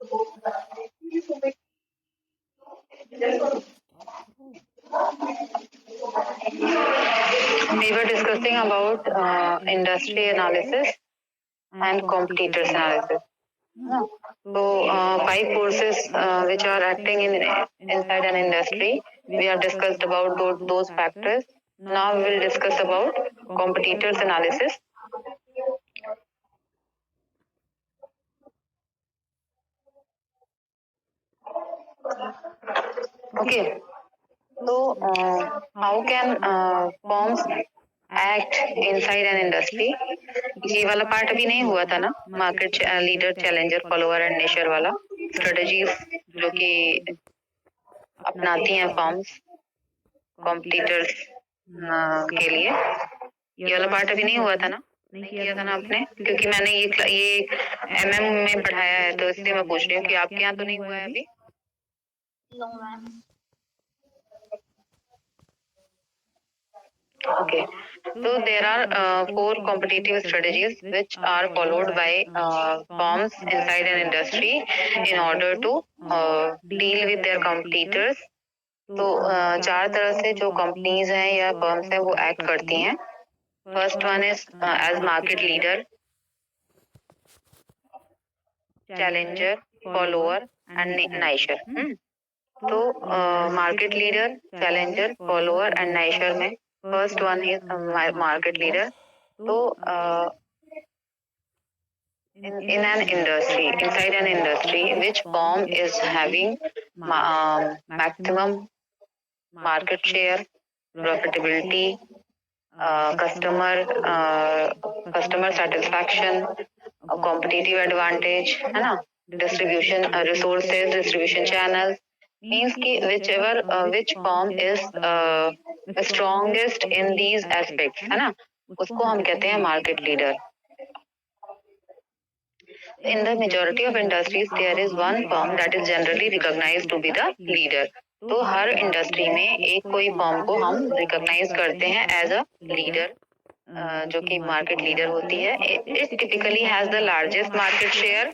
We were discussing about industry analysis and competitors analysis. So, five forces which are acting in inside an industry. We have discussed about those factors. Now we will discuss about competitors analysis. Okay. So, how can firms act inside an industry? ये वाला part अभी नहीं हुआ था ना, market leader, challenger, follower and nicher वाला strategies जो कि अपनाती हैं फर्म्स कॉम्पिटिटर्स के लिए। ये वाला पार्ट अभी नहीं हुआ था ना, नहीं किया था ना आपने, क्योंकि मैंने ये एमएम में पढ़ाया है, तो इसलिए मैं पूछ रही हूँ कि आपके यहाँ तो नहीं हुआ है अभी। No, ma'am. Okay, so there are four competitive strategies which are followed by firms inside an industry in order to deal with their competitors. तो चार तरह से जो कंपनीज हैं या फर्म्स हैं वो एक्ट करती हैं। First one is as market leader, challenger, follower and nicher. तो market leader, challenger, follower and nicher में first one is market leader. तो in an industry, inside an industry, which firm is having maximum market share, profitability, customer satisfaction, competitive advantage, है ना, distribution resources, distribution channels, means कि which firm is strongest in these aspects, है ना, उसको हम कहते हैं market leader. In the majority of industries, there is one firm that is generally recognized to be the leader. तो हर industry में एक कोई फर्म को हम रिकॉग्नाइज करते हैं एज अ लीडर, जो कि मार्केट लीडर होती है. It typically has the largest market share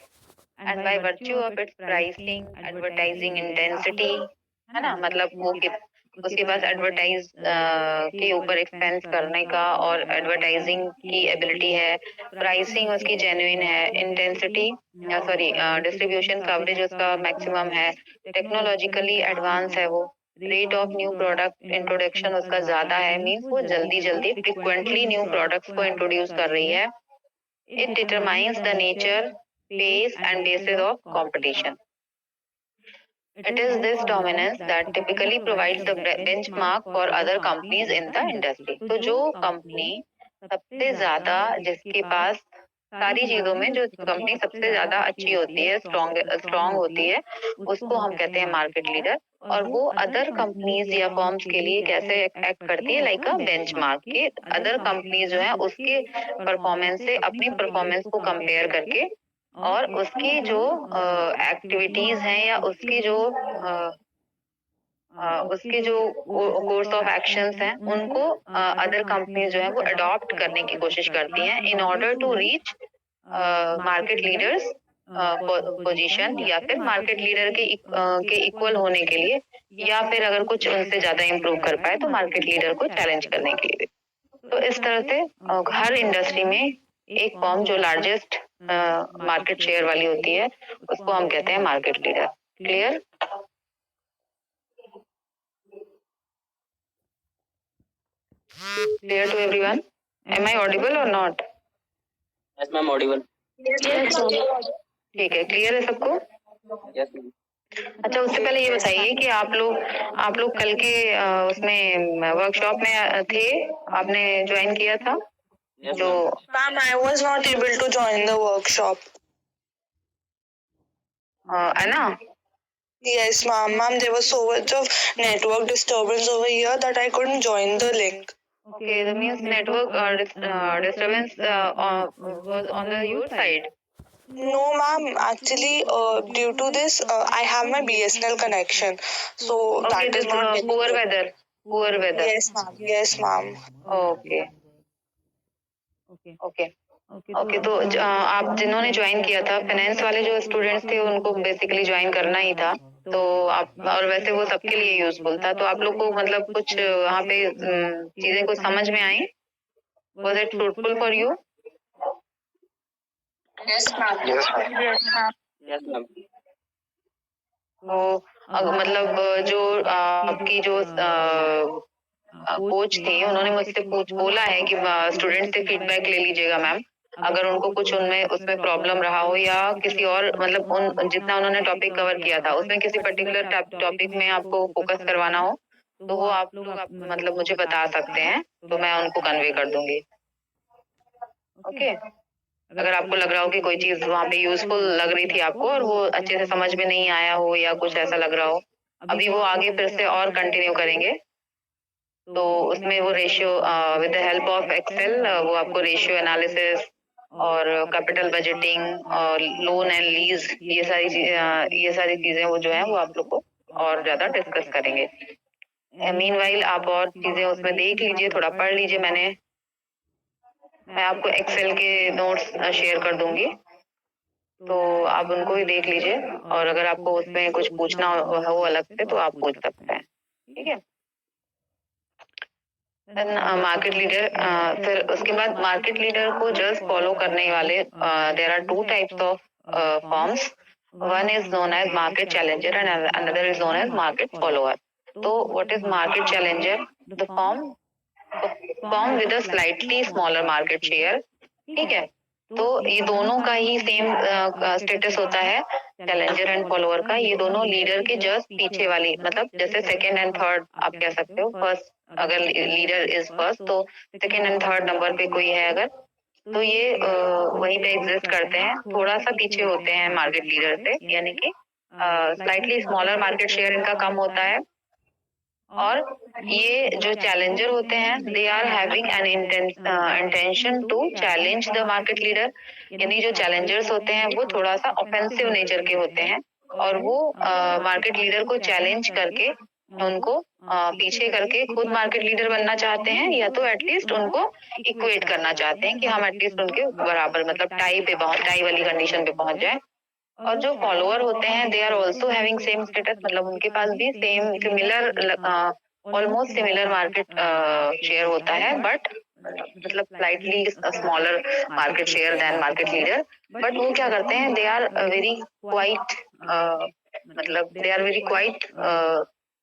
and by virtue of its pricing, advertising intensity, है ना, मतलब वो उसके पास एडवर्टाइज के ऊपर एक्सपेंस करने का और एडवर्टाइजिंग की एबिलिटी है, प्राइसिंग उसकी जेन्युइन है, इंटेंसिटी सॉरी डिस्ट्रीब्यूशन कवरेज उसका मैक्सिमम है, टेक्नोलॉजिकली एडवांस है वो, rate of new product introduction उसका ज्यादा है, मीन्स वो जल्दी जल्दी फ्रिक्वेंटली न्यू प्रोडक्ट्स को इंट्रोड्यूस कर रही है. It determines the nature, pace and basis of competition. It is this dominance that typically provides the benchmark for other companies in the industry. तो जो कंपनी सबसे ज्यादा, जिसके पास सारी चीजों में जो कंपनी सबसे ज्यादा अच्छी होती है, स्ट्रॉन्ग होती है, उसको हम कहते हैं मार्केट लीडर. और वो अदर कंपनीज या फर्म्स के लिए कैसे एक्ट करती है, लाइक अ बेंचमार्क, के अदर कंपनीज जो है उसके परफॉर्मेंस से अपनी परफॉर्मेंस को कंपेयर करके और उसकी जो एक्टिविटीज हैं या उसकी जो उसके जो कोर्स ऑफ एक्शंस हैं उनको अदर कंपनीज जो है वो अडॉप्ट करने की कोशिश करती हैं in order to reach market leaders position, या फिर मार्केट लीडर के इक्वल होने के लिए, या फिर अगर कुछ उनसे ज्यादा इम्प्रूव कर पाए तो मार्केट लीडर को चैलेंज करने के लिए. तो इस तरह से हर इंडस्ट्री में एक फर्म जो लार्जेस्ट मार्केट शेयर वाली होती है उसको हम कहते हैं market leader. Clear? Clear to everyone? Am I audible or not? Yes, ma'am, audible. Yes, ma'am. ठीक है, क्लियर है सबको? Yes, ma'am. अच्छा, उससे पहले ये बताइए कि आप लोग कल के उसमें वर्कशॉप में थे, आपने ज्वाइन किया था? Yes, जो Ma'am, I was not able to join the workshop. है ना? Yes, ma'am. Ma'am, there was so much of network disturbance over here that I couldn't join the link. Okay, that means network disturbance was on your side. No, ma'am. Actually, due to this, I have my BSNL connection, so Okay, that is this not. poor weather. Yes, ma'am. Yes, ma'am. Okay. Okay. Okay, तो आप जिन्होंने join किया था, finance वाले जो students थे उनको basically join करना ही था, तो आप और वैसे वो सबके लिए यूजफुल था, तो आप लोग को मतलब कुछ वहाँ पे चीजें कुछ समझ में आई? Was it fruitful for you? Yes, ma'am. Yes, ma'am. Yes, ma'am. Yes, ma'am. तो मतलब जो आपकी जो कोच थे उन्होंने मुझसे बोला है कि स्टूडेंट से फीडबैक ले लीजिएगा मैम, अगर उनको कुछ उनमें उसमें प्रॉब्लम रहा हो या किसी और मतलब उन जितना उन्होंने टॉपिक कवर किया था उसमें किसी पर्टिकुलर टॉपिक में आपको फोकस करवाना हो तो वो आप लोग मतलब मुझे बता सकते हैं, तो मैं उनको कन्वे कर दूंगी। ओके, अगर आपको लग रहा हो कि कोई चीज वहाँ पे यूजफुल लग रही थी आपको और वो अच्छे से समझ में नहीं आया हो या कुछ ऐसा लग रहा हो, अभी वो आगे फिर से और कंटिन्यू करेंगे, तो उसमें वो ratio with the help of Excel वो आपको रेशियो एनालिसिस और कैपिटल बजटिंग और लोन एंड लीज ये सारी चीजें वो जो है वो आप लोग को और ज्यादा डिस्कस करेंगे। मीनवाइल आप और चीजें उसमें देख लीजिए, थोड़ा पढ़ लीजिए, मैं आपको एक्सेल के नोट्स शेयर कर दूंगी, तो आप उनको ही देख लीजिए और अगर आपको उसमें कुछ पूछना हो अलग से तो आप पूछ सकते हैं, ठीक है। मार्केट लीडर, फिर उसके बाद मार्केट लीडर को जस्ट फॉलो करने वाले there are two types of firms, one is known as market challenger and another is known as market follower. तो what is market challenger? The firm with a slightly smaller market share, ठीक है। तो ये दोनों का ही same status होता है, challenger and follower का। ये दोनों लीडर के जस्ट पीछे वाली, मतलब जैसे सेकंड एंड थर्ड आप कह सकते हो, फर्स्ट अगर लीडर इज फर्स्ट तो सेकंड एंड थर्ड नंबर पे कोई है अगर, तो ये वहीं पे एग्जिस्ट करते हैं, थोड़ा सा पीछे होते हैं मार्केट लीडर से, यानी कि स्लाइटली स्मॉलर मार्केट शेयर इनका कम होता है। और ये जो चैलेंजर होते हैं they are having an intention to challenge the market leader, यानी जो चैलेंजर्स होते हैं वो थोड़ा सा ऑफेंसिव नेचर के होते हैं और वो मार्केट लीडर को चैलेंज करके उनको पीछे करके खुद मार्केट लीडर बनना चाहते हैं, या तो एटलीस्ट उनको इक्वेट करना चाहते हैं कि हम एटलीस्ट उनके बराबर मतलब टाई वाली कंडीशन पे पहुंच जाए। और जो फॉलोअर होते हैं they are also having same status, मतलब उनके पास भी same similar almost similar market share होता है, बट मतलब slightly smaller market share than market leader. But वो क्या करते हैं, दे आर वेरी क्वाइट मतलब they are very quite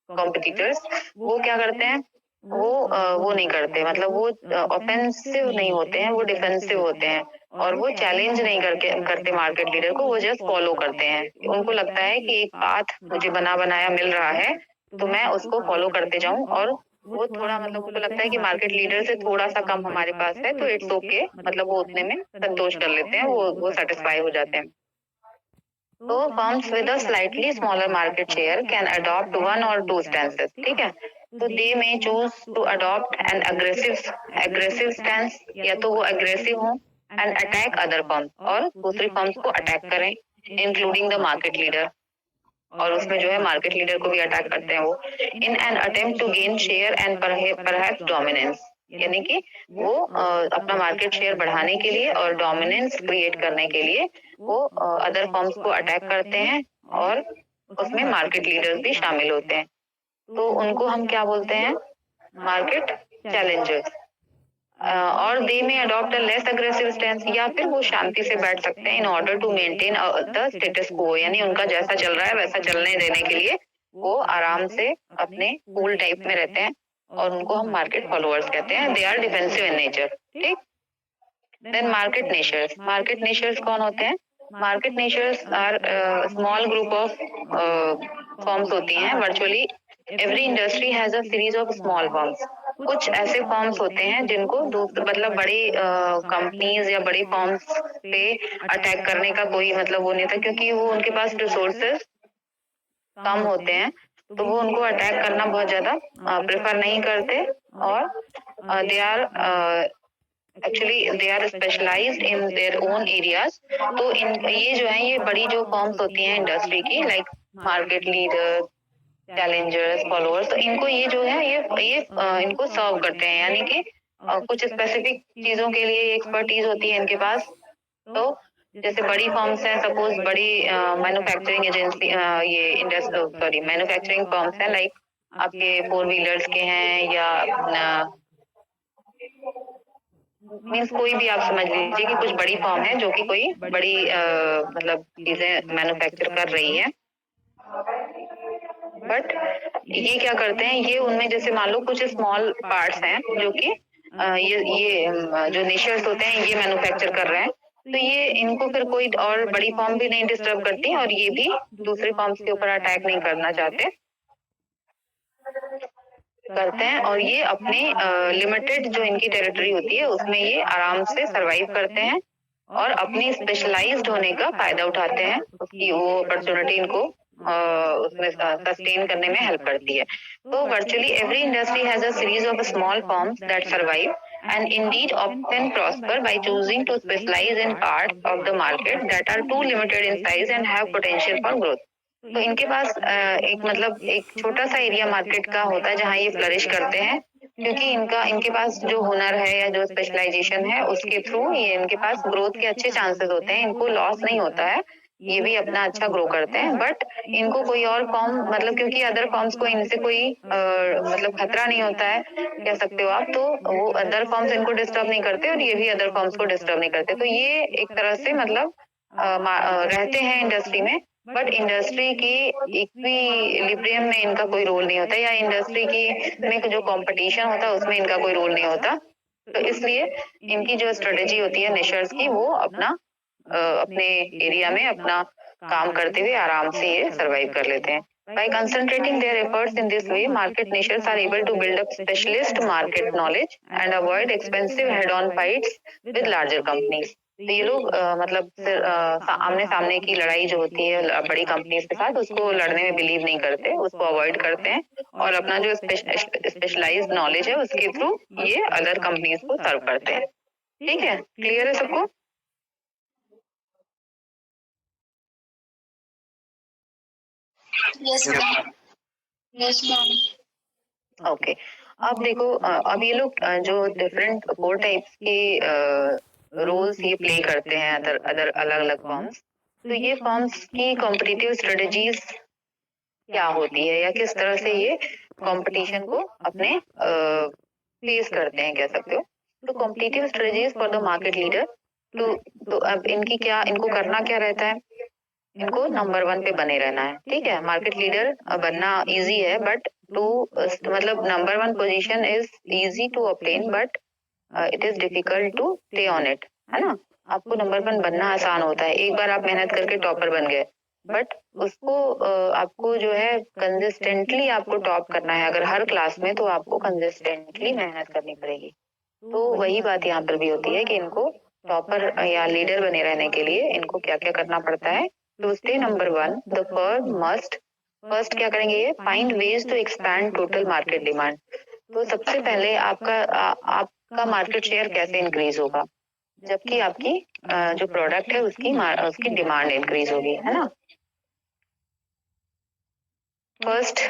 competitors. वो क्या करते हैं, वो नहीं करते, मतलब वो ऑफेंसिव नहीं होते हैं, वो डिफेंसिव होते हैं और वो चैलेंज नहीं करते मार्केट लीडर को, वो जस्ट फॉलो करते हैं। उनको लगता है कि एक पाथ मुझे बना बनाया मिल रहा है तो मैं उसको फॉलो करते जाऊं, और वो थोड़ा मतलब उनको लगता है कि मार्केट लीडर से थोड़ा सा कम हमारे पास है तो इट्स ओके, मतलब वो उतने में संतोष कर लेते हैं, वो सेटिस्फाई हो जाते हैं। तो firms with a slightly smaller market share can adopt one और टू स्टैंसेस, ठीक है। तो they may choose to adopt an aggressive stance, या तो वो अग्रेसिव हो एंड अटैक अदर फर्म्स, और दूसरी फर्म्स को अटैक करें, इंक्लूडिंग द मार्केट लीडर, और उसमें जो है मार्केट लीडर को भी अटैक करते हैं वो, in an attempt to gain share and perhaps dominance, यानी कि वो अपना मार्केट शेयर बढ़ाने के लिए और डोमिनेंस क्रिएट करने के लिए वो अदर फर्म्स को अटैक करते हैं, और उसमें मार्केट लीडर्स भी शामिल होते हैं। तो उनको हम क्या बोलते हैं, मार्केट चैलेंजर्स। और they may adopt a less aggressive stance, या फिर वो शांति से बैठ सकते हैं in order to maintain the status quo, यानी उनका जैसा चल रहा है वैसा चलने देने के लिए वो आराम से अपने कूल टाइप में रहते हैं, और उनको हम मार्केट फॉलोअर्स कहते हैं, they are defensive in nature, ठीक। देन मार्केट नेशर्स कौन होते हैं? Market nichers are small group of firms होती हैं, virtually every industry has a series of small firms. कुछ ऐसे फॉर्म्स होते हैं जिनको मतलब बड़ी कंपनीज या बड़ी फॉर्म्स पे अटैक करने का कोई मतलब वो नहीं था, क्योंकि वो उनके पास रिसोर्सेज कम होते हैं, तो वो उनको अटैक करना बहुत ज्यादा प्रेफर नहीं करते, और they are actually they are specialized in their own areas. तो इन ये जो है ये बड़ी जो फॉर्म्स होती हैं इंडस्ट्री की, like market leader, Challengers, followers, तो इनको ये जो है ये इनको सर्व करते हैं, यानी कि कुछ स्पेसिफिक चीजों के लिए एक्सपर्टीज होती है इनके पास। तो जैसे बड़ी फर्म्स हैं, सपोज बड़ी मैन्युफैक्चरिंग एजेंसी, ये इंडस्ट्री मैन्युफैक्चरिंग फर्म्स हैं, लाइक आपके 4 व्हीलर्स के हैं या मीन्स कोई भी आप समझ लीजिए कि कुछ बड़ी फर्म है जो कि कोई बड़ी मतलब चीजें मैन्युफैक्चर कर रही है। बट ये क्या करते हैं, ये उनमें जैसे मान लो कुछ स्मॉल पार्ट्स हैं जो कि ये जो निशर्स होते हैं ये मैन्युफैक्चर कर रहे हैं, तो ये इनको फिर कोई और बड़ी फर्म भी नहीं डिस्टर्ब करती और ये भी दूसरे फर्म्स के ऊपर अटैक नहीं करना चाहते करते हैं, और ये अपने लिमिटेड जो इनकी टेरिटरी होती है उसमें ये आराम से सरवाइव करते हैं और अपनी स्पेशलाइज्ड होने का फायदा उठाते हैं, उसकी वो अपॉर्चुनिटी इनको उसमें सस्टेन करने में हेल्प करती है। तो virtually every industry has a series of small firms that survive and indeed often prosper by choosing to specialize in parts of the market that are too limited in size and have potential for growth. तो इनके पास एक मतलब एक छोटा सा area market का होता है जहाँ ये फ्लरिश करते हैं, क्योंकि इनके पास जो हुनर है या जो स्पेशलाइजेशन है उसके थ्रू ये इनके पास ग्रोथ के अच्छे चांसेस होते हैं, इनको लॉस नहीं होता है, ये भी अपना अच्छा ग्रो करते हैं। बट इनको कोई और फॉर्म मतलब क्योंकि अदर फॉर्म्स को इनसे कोई मतलब खतरा नहीं होता है कह सकते हो आप, तो वो अदर फॉर्म्स इनको डिस्टर्ब नहीं करते और ये भी अदर फॉर्म्स को डिस्टर्ब नहीं करते, तो ये एक तरह से मतलब रहते हैं इंडस्ट्री में, बट इंडस्ट्री की इक्विलिब्रियम में इनका कोई रोल नहीं होता, या इंडस्ट्री की में जो कंपटीशन होता है उसमें इनका कोई रोल नहीं होता। तो इसलिए इनकी जो स्ट्रेटेजी होती है निशर्स की, वो अपना अपने एरिया में अपना काम करते हुए आराम से ये सरवाइव कर लेते हैं। By concentrating their efforts in this way, market niches are able to build up specialist market knowledge and avoid expensive head-on fights with larger companies. तो ये लोग मतलब आमने सामने की लड़ाई जो होती है बड़ी कंपनीज के साथ, उसको लड़ने में बिलीव नहीं करते, उसको अवॉइड करते हैं और अपना जो स्पेशलाइज्ड नॉलेज है उसके थ्रू ये अदर कंपनीज को सर्व करते हैं। ठीक है, क्लियर है सबको? Yes, ma'am. Yes, ma'am. Okay, अब देखो अब ये लोग जो डिफरेंट 4 टाइप्स के रोल्स ये प्ले करते हैं अदर अलग अलग फॉर्म्स, तो ये फॉर्म्स की कॉम्पिटिटिव स्ट्रेटजीज क्या होती है या किस तरह से ये कंपटीशन को अपने फेस करते हैं कह सकते हो। तो competitive strategies for the market leader, तो अब इनको करना क्या रहता है, इनको नंबर 1 पे बने रहना है। ठीक है, मार्केट लीडर बनना इजी है, बट टू मतलब number 1 position is easy to obtain, but it is difficult to stay on it, है ना। आपको नंबर 1 बनना आसान होता है, एक बार आप मेहनत करके टॉपर बन गए, बट उसको आपको जो है कंसिस्टेंटली आपको टॉप करना है। अगर हर क्लास में, तो आपको कंसिस्टेंटली मेहनत करनी पड़ेगी। तो वही बात यहाँ पर भी होती है कि इनको टॉपर या लीडर बने रहने के लिए इनको क्या क्या करना पड़ता है। To stay number 1, the firm must first क्या करेंगे, ये find ways to expand total market demand. तो सबसे पहले आपका मार्केट शेयर कैसे इंक्रीज होगा, जबकि आपकी जो प्रोडक्ट है उसकी डिमांड इंक्रीज होगी, है ना। फर्स्ट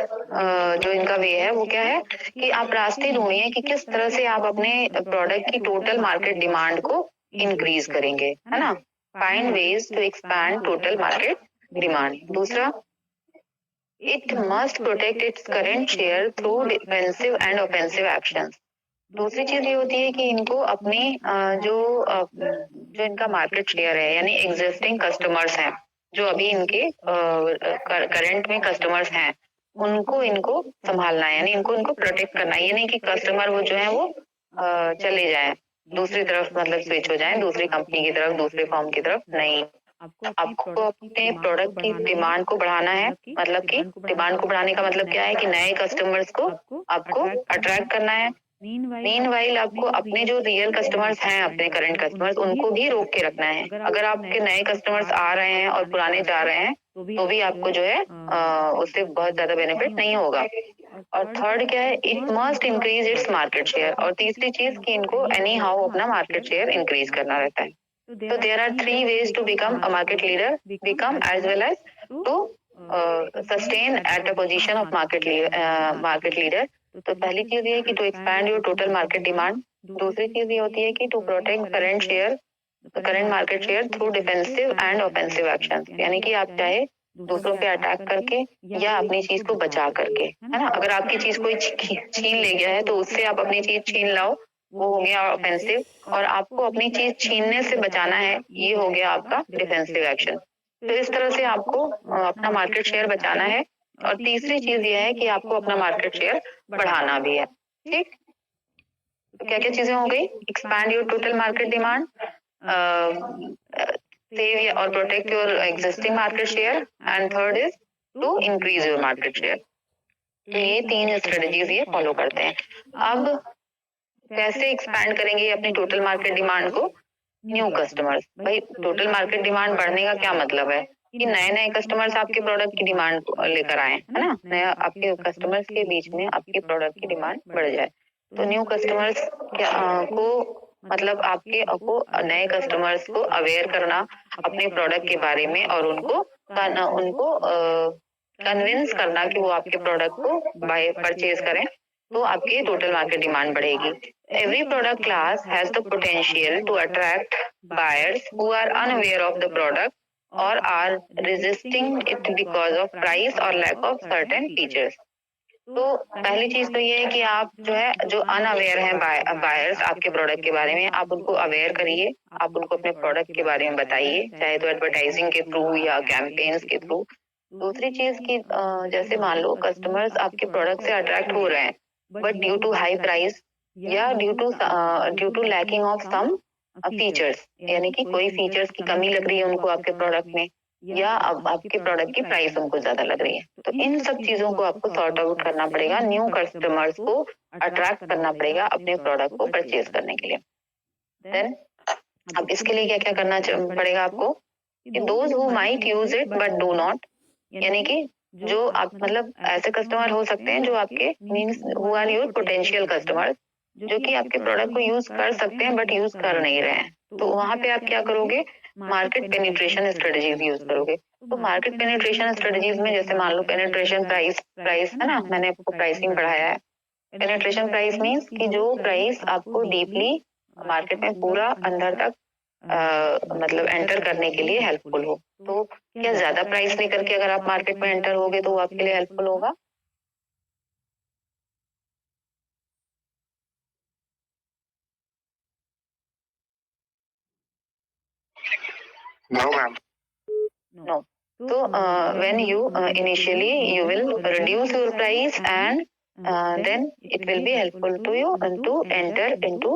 जो इनका वे है वो क्या है कि आप रास्ते ढूंढिए कि किस तरह से आप अपने प्रोडक्ट की टोटल मार्केट डिमांड को इंक्रीज करेंगे, है ना। Find ways to expand total market demand. दूसरा, it must protect its current share through defensive and offensive actions. दूसरी चीज ये होती है कि इनको अपनी जो इनका मार्केट शेयर है, यानी एग्जिस्टिंग कस्टमर्स हैं जो अभी इनके करंट में कस्टमर्स हैं, इनको संभालना है, यानी इनको प्रोटेक्ट करना है। ये नहीं कि कस्टमर वो जो है वो चले जाएं दूसरी तरफ, मतलब स्विच हो जाएं दूसरी कंपनी की तरफ, दूसरे फॉर्म की तरफ, नहीं। आपको अपने प्रोडक्ट की डिमांड को बढ़ाना है, मतलब कि डिमांड को बढ़ाने का मतलब क्या है कि नए कस्टमर्स को आपको अट्रैक्ट करना है। मीनवाइल आपको अपने जो रियल कस्टमर्स हैं, अपने करंट कस्टमर्स, उनको भी रोक के रखना है। अगर आपके नए कस्टमर्स आ रहे हैं और पुराने जा रहे हैं, तो भी आपको जो है उससे बहुत ज्यादा बेनिफिट नहीं होगा। और थर्ड क्या है, it must increase its market share. और तीसरी चीज कि इनको एनी हाउ अपना मार्केट शेयर इंक्रीज करना रहता है। So there are 3 ways to become a market leader, become as well as to sustain at a position of market leader. तो पहली चीज ये है कि to expand your total market demand, दूसरी चीज ये होती है कि to protect current market share through defensive and offensive action, यानी कि आप चाहे दूसरों पे अटैक करके या अपनी चीज को बचा करके, है ना। अगर आपकी चीज कोई छीन ले गया है तो उससे आप अपनी चीज छीन लाओ, वो हो गया ऑफेंसिव, और आपको अपनी चीज छीनने से बचाना है, ये हो गया आपका डिफेंसिव एक्शन। तो इस तरह से आपको अपना मार्केट शेयर बचाना है। और तीसरी चीज ये है कि आपको अपना मार्केट शेयर बढ़ाना भी है। ठीक, तो क्या क्या चीजें हो गई? Expand your total market demand, save or protect your existing market share, and third is to increase your market share। तो ये 3 स्ट्रेटजीज ये फॉलो करते हैं। अब कैसे एक्सपैंड करेंगे अपनी टोटल मार्केट डिमांड को? New customers. भाई टोटल मार्केट डिमांड बढ़ने का क्या मतलब है कि नए नए कस्टमर्स आपके प्रोडक्ट की डिमांड लेकर आए, है ना, नया आपके कस्टमर्स के बीच में आपके प्रोडक्ट की डिमांड बढ़ जाए। तो न्यू कस्टमर्स को मतलब आपके को नए कस्टमर्स को अवेयर करना अपने प्रोडक्ट के बारे में, और उनको कन्विंस करना कि वो आपके प्रोडक्ट को बाय परचेज करें, तो आपकी टोटल मार्केट डिमांड बढ़ेगी। Every product class has the potential to attract buyers who are unaware of the product और are resisting it because of price और लैक ऑफ सर्टेन फीचर्स। तो पहली चीज तो ये है कि आप जो अनअवेयर हैं बायर्स आपके प्रोडक्ट के बारे में, आप उनको अवेयर करिए, आप उनको अपने प्रोडक्ट के बारे में बताइए, चाहे तो एडवर्टाइजिंग के थ्रू या कैंपेन्स के थ्रू। दूसरी चीज की जैसे मान लो कस्टमर्स आपके प्रोडक्ट से अट्रैक्ट हो रहे हैं, but due to high price या due to lacking of some features, यानी कि कोई फीचर्स की कमी लग रही है उनको आपके प्रोडक्ट में, या अब आपके प्रोडक्ट की प्राइस उनको ज्यादा लग रही है। तो इन सब चीजों को आपको सॉर्ट आउट करना पड़ेगा, न्यू कस्टमर्स को अट्रैक्ट करना पड़ेगा अपने प्रोडक्ट को परचेज करने के लिए। देन अब इसके लिए क्या क्या करना पड़ेगा आपको? Those who might use it but do not, यानी कि जो आप मतलब ऐसे कस्टमर हो सकते हैं जो आपके means who are your potential customer, जो कि आपके प्रोडक्ट को यूज कर सकते हैं बट यूज कर नहीं रहे हैं। तो वहां पे आप क्या करोगे? मार्केट पेनिट्रेशन स्ट्रेटजीज यूज करोगे। तो मार्केट पेनिट्रेशन स्ट्रेटजीज में जैसे मान लो पेनिट्रेशन प्राइस है ना, मैंने आपको प्राइसिंग पढ़ाया है। पेनिट्रेशन प्राइस मीन्स कि जो प्राइस आपको डीपली मार्केट में पूरा अंदर तक मतलब एंटर करने के लिए हेल्पफुल हो। तो क्या ज्यादा प्राइस लेकर के अगर आप मार्केट में एंटर होगे तो वो आपके लिए हेल्पफुल होगा? No, ma'am. No. So when you initially you will reduce your price and then it will be helpful to you to enter into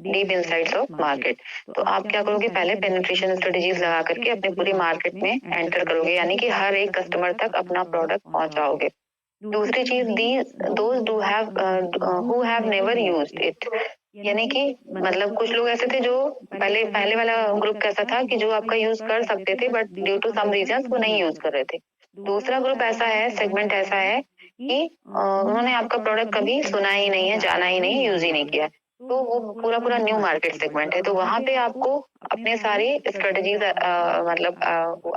deep insights of market। तो आप क्या करोगे? पहले पेनिट्रेशन स्ट्रेटजीज लगा करके अपने पूरी मार्केट में एंटर करोगे, यानी कि हर एक कस्टमर तक अपना प्रोडक्ट पहुंचाओगे। दूसरी चीज those who have never used it, यानी कि मतलब कुछ लोग ऐसे थे जो पहले वाला ग्रुप कैसा था कि जो आपका यूज कर सकते थे but due to some reasons वो नहीं यूज कर रहे थे। दूसरा ग्रुप ऐसा है, सेगमेंट ऐसा है कि उन्होंने आपका प्रोडक्ट कभी सुना ही नहीं है, जाना ही नहीं, यूज ही नहीं किया। तो वो पूरा न्यू मार्केट सेगमेंट है। तो वहां पे आपको अपने सारी स्ट्रेटजीज मतलब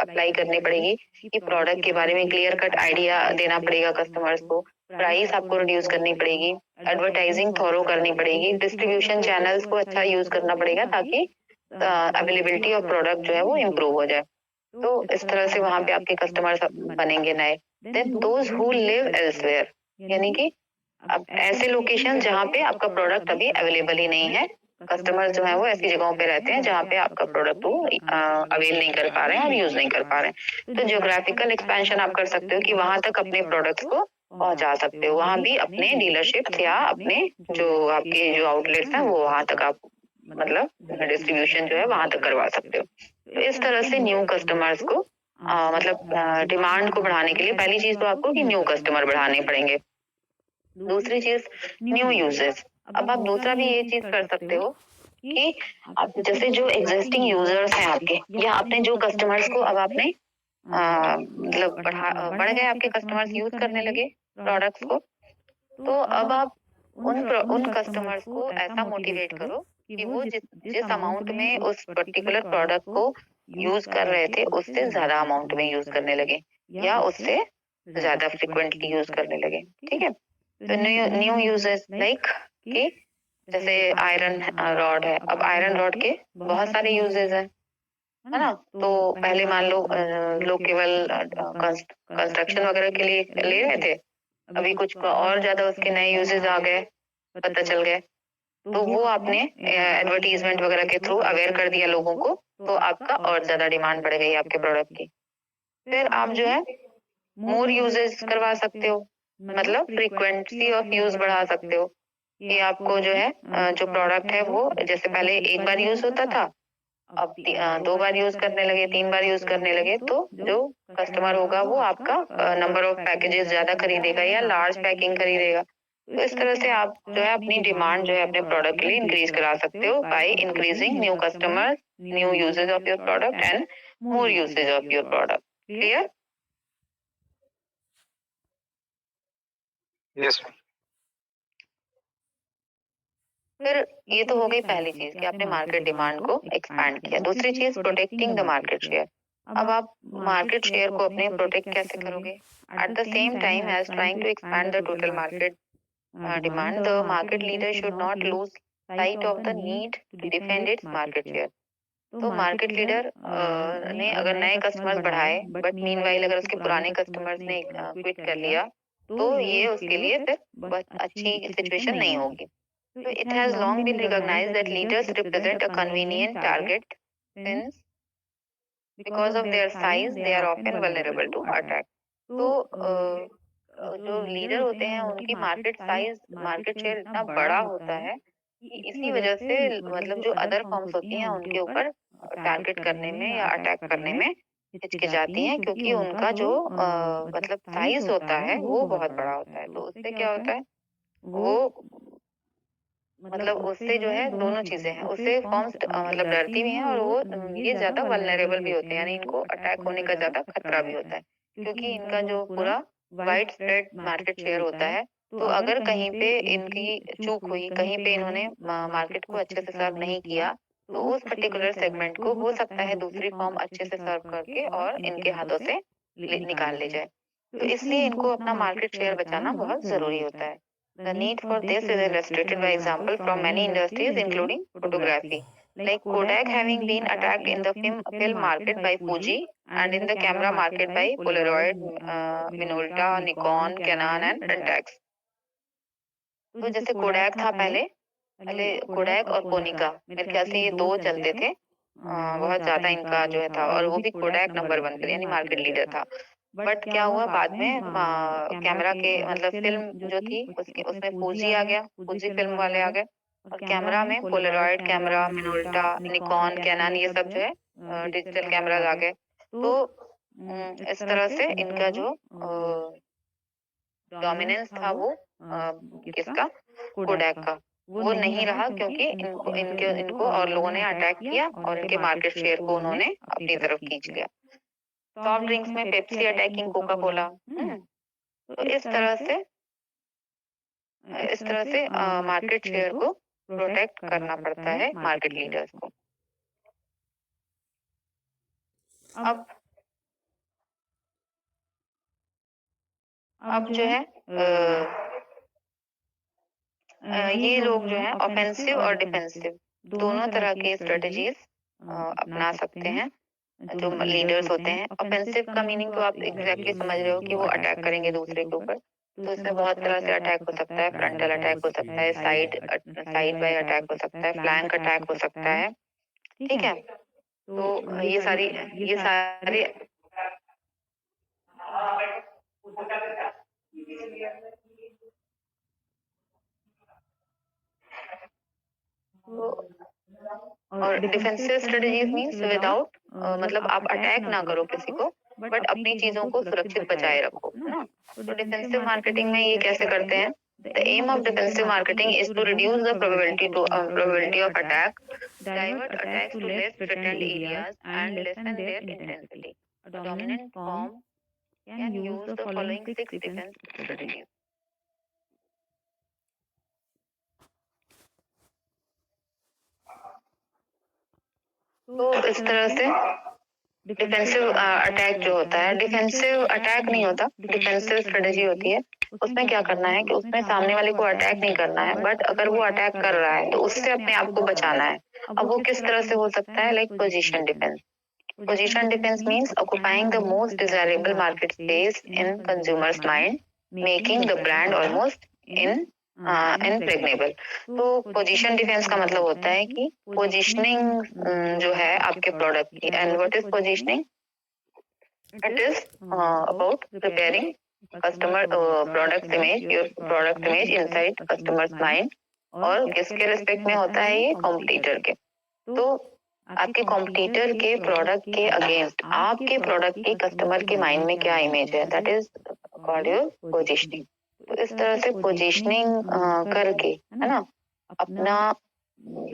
अप्लाई करनी पड़ेगी कि प्रोडक्ट के बारे में क्लियर कट आइडिया देना पड़ेगा कस्टमर्स को, प्राइस आपको रिड्यूस करनी पड़ेगी, एडवर्टाइजिंग थोरो करनी पड़ेगी, डिस्ट्रीब्यूशन चैनल्स को अच्छा यूज करना पड़ेगा ताकि अवेलेबिलिटी ऑफ प्रोडक्ट जो है वो इम्प्रूव हो जाए। तो इस तरह से वहां पे आपके कस्टमर्स बनेंगे नए। Then those who live elsewhere, यानी कि अब ऐसे लोकेशन जहाँ पे आपका प्रोडक्ट अभी अवेलेबल ही नहीं है, कस्टमर जो है वो ऐसी जगहों पे रहते हैं जहाँ पे आपका प्रोडक्ट वो अवेल नहीं कर पा रहे हैं और यूज नहीं कर पा रहे हैं। तो जियोग्राफिकल एक्सपेंशन आप कर सकते हो कि वहां तक अपने प्रोडक्ट्स को पहुंचा सकते हो, वहां भी अपने डीलरशिप या अपने जो आपके जो आउटलेट्स हैं वो वहां तक आप मतलब डिस्ट्रीब्यूशन जो है वहां तक करवा सकते हो। तो इस तरह से न्यू कस्टमर्स को मतलब डिमांड को बढ़ाने के लिए पहली चीज तो आपको कि न्यू कस्टमर बढ़ाने पड़ेंगे। दूसरी चीज न्यू यूजर्स। अब आप दूसरा भी ये चीज कर सकते हो कि आप जैसे जो एग्जिस्टिंग यूजर्स हैं आपके या अपने जो कस्टमर्स को अब आपने मतलब बढ़ गए आपके कस्टमर्स यूज करने लगे प्रोडक्ट्स को, तो अब आप उन कस्टमर्स को ऐसा मोटिवेट करो कि वो जिस अमाउंट में उस पर्टिकुलर प्रोडक्ट को यूज कर रहे थे उससे ज्यादा अमाउंट में यूज करने लगे या उससे ज्यादा फ्रिक्वेंटली यूज करने लगे। ठीक है, तो न्यू यूजर्स लाइक कि जैसे आयरन रॉड है। अब आयरन रॉड के बहुत सारे यूजेस हैं, है ना। तो पहले मान लो लोग केवल कंस्ट्रक्शन वगैरह के लिए ले रहे थे, अभी कुछ और ज्यादा उसके नए यूजेस आ गए, पता चल गए, तो वो आपने एडवर्टीजमेंट वगैरह के थ्रू अवेयर कर दिया लोगों को, तो आपका और ज्यादा डिमांड बढ़ गई आपके प्रोडक्ट की। फिर आप जो है मोर यूजेस करवा सकते हो, मतलब फ्रीक्वेंसी ऑफ यूज बढ़ा सकते हो कि आपको जो है जो प्रोडक्ट है वो जैसे पहले एक बार यूज होता था, अब 2 बार यूज करने लगे, 3 बार यूज करने लगे, तो जो कस्टमर होगा वो आपका नंबर ऑफ पैकेजेस ज्यादा खरीदेगा या लार्ज पैकिंग खरीदेगा। तो इस तरह से आप जो है अपनी डिमांड जो है अपने प्रोडक्ट के लिए इंक्रीज करा सकते हो by increasing new customers, new usages of your product and more usage of your product. Clear? Yes, ma'am. फिर ये तो हो गई पहली चीज कि आपने मार्केट डिमांड को एक्सपैंड किया। दूसरी चीज प्रोटेक्टिंग द मार्केट शेयर। अब आप मार्केट शेयर को अपने प्रोटेक्ट कैसे करोगे? At the same time as trying to expand the total market demand, the market leader should not lose sight of the need to defend its market share. तो market leader ने अगर नए customers बढ़ाए, but meanwhile अगर उसके पुराने customers ने quit कर लिया, तो ये उसके लिए फिर बहुत अच्छी सिचुएशन नहीं होगी। So it has long been recognized that leaders represent a convenient target since because of their size they are often vulnerable to attack. तो जो लीडर होते हैं उनकी मार्केट साइज, मार्केट शेयर इतना बड़ा होता है कि इसी वजह से मतलब जो अदर फर्म्स होती हैं उनके ऊपर टारगेट करने में या अटैक करने में हिचकिचाती हैं, क्योंकि उनका जो मतलब साइज होता है वो बहुत बड़ा होता है। तो उससे क्या होता है, वो मतलब उससे जो है दोनों चीजें हैं, उससे फॉर्म्स मतलब डरती भी हैं और वो ये ज्यादा वल्नरेबल भी होते हैं, यानी इनको अटैक होने का ज्यादा खतरा भी होता है, क्योंकि इनका जो पूरा वाइड स्प्रेड मार्केट शेयर होता है। तो अगर कहीं पे इनकी चूक हुई, कहीं पे इन्होंने मार्केट को अच्छे से सर्व नहीं किया, तो उस पर्टिकुलर सेगमेंट को हो सकता है दूसरी फॉर्म अच्छे से सर्व करके और इनके हाथों से निकाल ले जाए। तो इसलिए इनको अपना मार्केट शेयर बचाना बहुत जरूरी होता है। The need for this is illustrated by example from many industries, including photography, like Kodak having been attacked in the film market by Fuji and in the camera market by Polaroid, Minolta, Nikon, Canon and Pentax. तो जैसे Kodak था पहले पहले Kodak और कोनिका, मेरे ख्याल से ये दो चलते थे, बहुत ज्यादा इनका जो है था, और वो भी कोडैक नंबर 1 पे यानी मार्केट लीडर था। बट क्या हुआ बाद में कैमरा के मतलब फिल्म जो थी उसके उसमें फूजी आ गया, फूजी फिल्म वाले आ गए, और कैमरा में Polaroid camera, Minolta, Nikon, Canon, ये सब जो है डिजिटल कैमराज आ गए। तो इस तरह से इनका जो डोमिनेंस था वो किसका, कोडैक का, वो नहीं रहा, क्योंकि इनको और लोगों ने अटैक किया और इनके मार्केट शेयर को उन्होंने अपनी तरफ खींच लिया। सॉफ्ट ड्रिंक्स में पेप्सी अटैकिंग कोका कोला। तो इस तरह से मार्केट शेयर को प्रोटेक्ट करना पड़ता है मार्केट लीडर्स को। अब जो है ये लोग जो है ऑफेंसिव और डिफेंसिव दोनों तरह के स्ट्रेटजीज अपना सकते हैं जो लीडर्स होते हैं। ऑफेंसिव का मीनिंग तो आप एग्जैक्टली समझ रहे हो कि वो अटैक करेंगे दूसरे के ऊपर। तो इसमें बहुत तरह से अटैक हो सकता है, फ्रंटल अटैक हो सकता है, साइड बाय अटैक हो सकता है, फ्लैंक अटैक हो सकता है, ठीक है। तो ये सारे और डिफेंसिव स्ट्रेटजीज मींस विदाउट मतलब आप अटैक ना करो किसी को, बट अपनी चीजों को सुरक्षित बचाए रखो, है ना। तो डिफेंसिव मार्केटिंग में ये कैसे करते हैं? The aim of defensive marketing is to reduce the probability of attack, divert attacks to less threatened areas, and lessen their intensity. A dominant firm can use the following 6 defense strategies. तो इस तरह से defensive attack जो होता है, defensive attack नहीं होता, defensive strategy होती है उसमें क्या करना है कि उसमें सामने वाले को अटैक नहीं करना है, बट अगर वो अटैक कर रहा है तो उससे अपने आप को बचाना है। अब वो किस तरह से हो सकता है? Like position defence. Position defense means occupying the most desirable market space in consumers' mind, making the brand almost impregnable. तो पोजीशन डिफेंस का मतलब होता है कि पोजीशनिंग जो है आपके प्रोडक्ट की। And what is positioning? It is about preparing customer product image, your product image inside customers mind. और किसके रिस्पेक्ट में होता है ये? कॉम्पिटिटर के। तो आपके कॉम्पिटिटर के प्रोडक्ट के अगेंस्ट आपके प्रोडक्ट की कस्टमर के माइंड में क्या इमेज है? That is called your positioning. तो इस तरह से पोजीशनिंग करके, है ना, अपना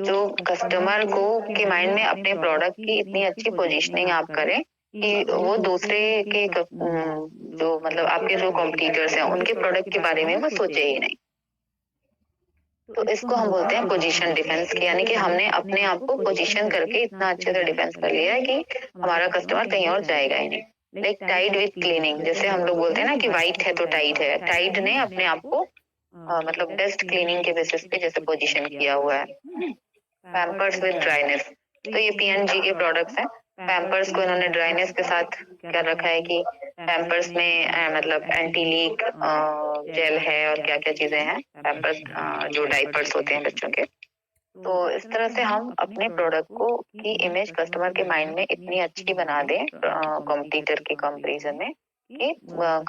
जो कस्टमर को के माइंड में अपने प्रोडक्ट की इतनी अच्छी पोजीशनिंग आप करें कि वो दूसरे के जो मतलब आपके जो कॉम्पिटिटर्स हैं उनके प्रोडक्ट के बारे में वो सोचे ही नहीं। तो इसको हम बोलते हैं पोजीशन डिफेंस की, यानी कि हमने अपने आप को पोजीशन करके इतना अच्छे से डिफेंस कर लिया है कि हमारा कस्टमर कहीं और जाएगा ही नहीं। लाइक टाइड विथ क्लीनिंग, जैसे हम लोग बोलते हैं ना कि वाइट है तो टाइड है। टाइड ने अपने आप को मतलब बेस्ट क्लीनिंग के बेसिस पे जैसे पोजीशन किया हुआ है। पैम्पर्स विद ड्राइनेस, तो ये पीएनजी के प्रोडक्ट्स हैं। पैम्पर्स को इन्होंने ड्राइनेस के साथ क्या रखा है कि पैम्पर्स में मतलब एंटी लीक जेल है और क्या क्या चीजें हैं। पैम्पर्स जो डाइपर्स होते हैं बच्चों के। तो इस तरह से हम अपने प्रोडक्ट को की इमेज कस्टमर के माइंड में इतनी अच्छी बना दें कॉम्पिटिटर के कंपैरिजन में कि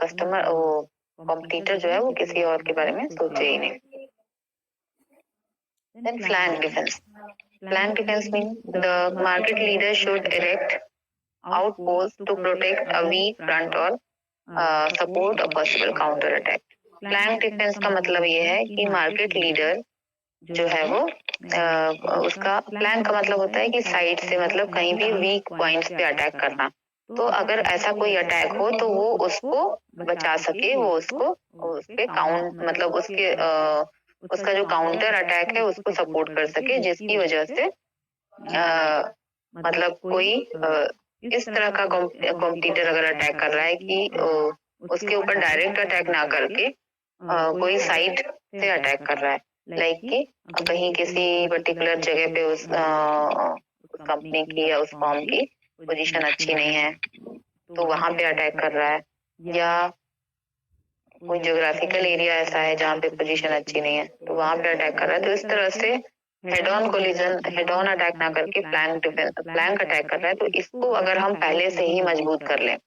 कस्टमर वो कॉम्पिटिटर जो है वो किसी और के बारे में सोचे ही नहीं। Then flank defense. Flank defense means the market leader should erect outposts to protect a weak front or support a possible counter attack. Flank defense का मतलब ये है कि मार्केट लीडर जो है वो उसका फ्लैंक का मतलब होता है कि साइड से, मतलब कहीं भी वीक पॉइंट्स पे अटैक करना। तो अगर ऐसा कोई अटैक हो तो वो उसको बचा सके, वो उसको उस पे काउंट मतलब उसके उसका जो काउंटर अटैक है उसको सपोर्ट कर सके, जिसकी वजह से मतलब कोई इस तरह का कॉम्पिटिटर अगर अटैक कर रहा है कि उसके ऊपर डायरेक्ट अटैक ना करके कोई साइड से अटैक कर रहा है, लाइक कि कहीं किसी पर्टिकुलर जगह पे उस कंपनी की या उस फॉर्म की पोजीशन अच्छी नहीं है तो वहां पे अटैक कर रहा है, या कोई ज्योग्राफिकल एरिया ऐसा है जहाँ पे पोजीशन अच्छी नहीं है तो वहां पे अटैक कर रहा है। तो इस तरह से head on collision, head on attack ना करके फ्लैंक अटैक कर रहा है। तो इसको अगर हम पहले से ही मजबूत कर लें,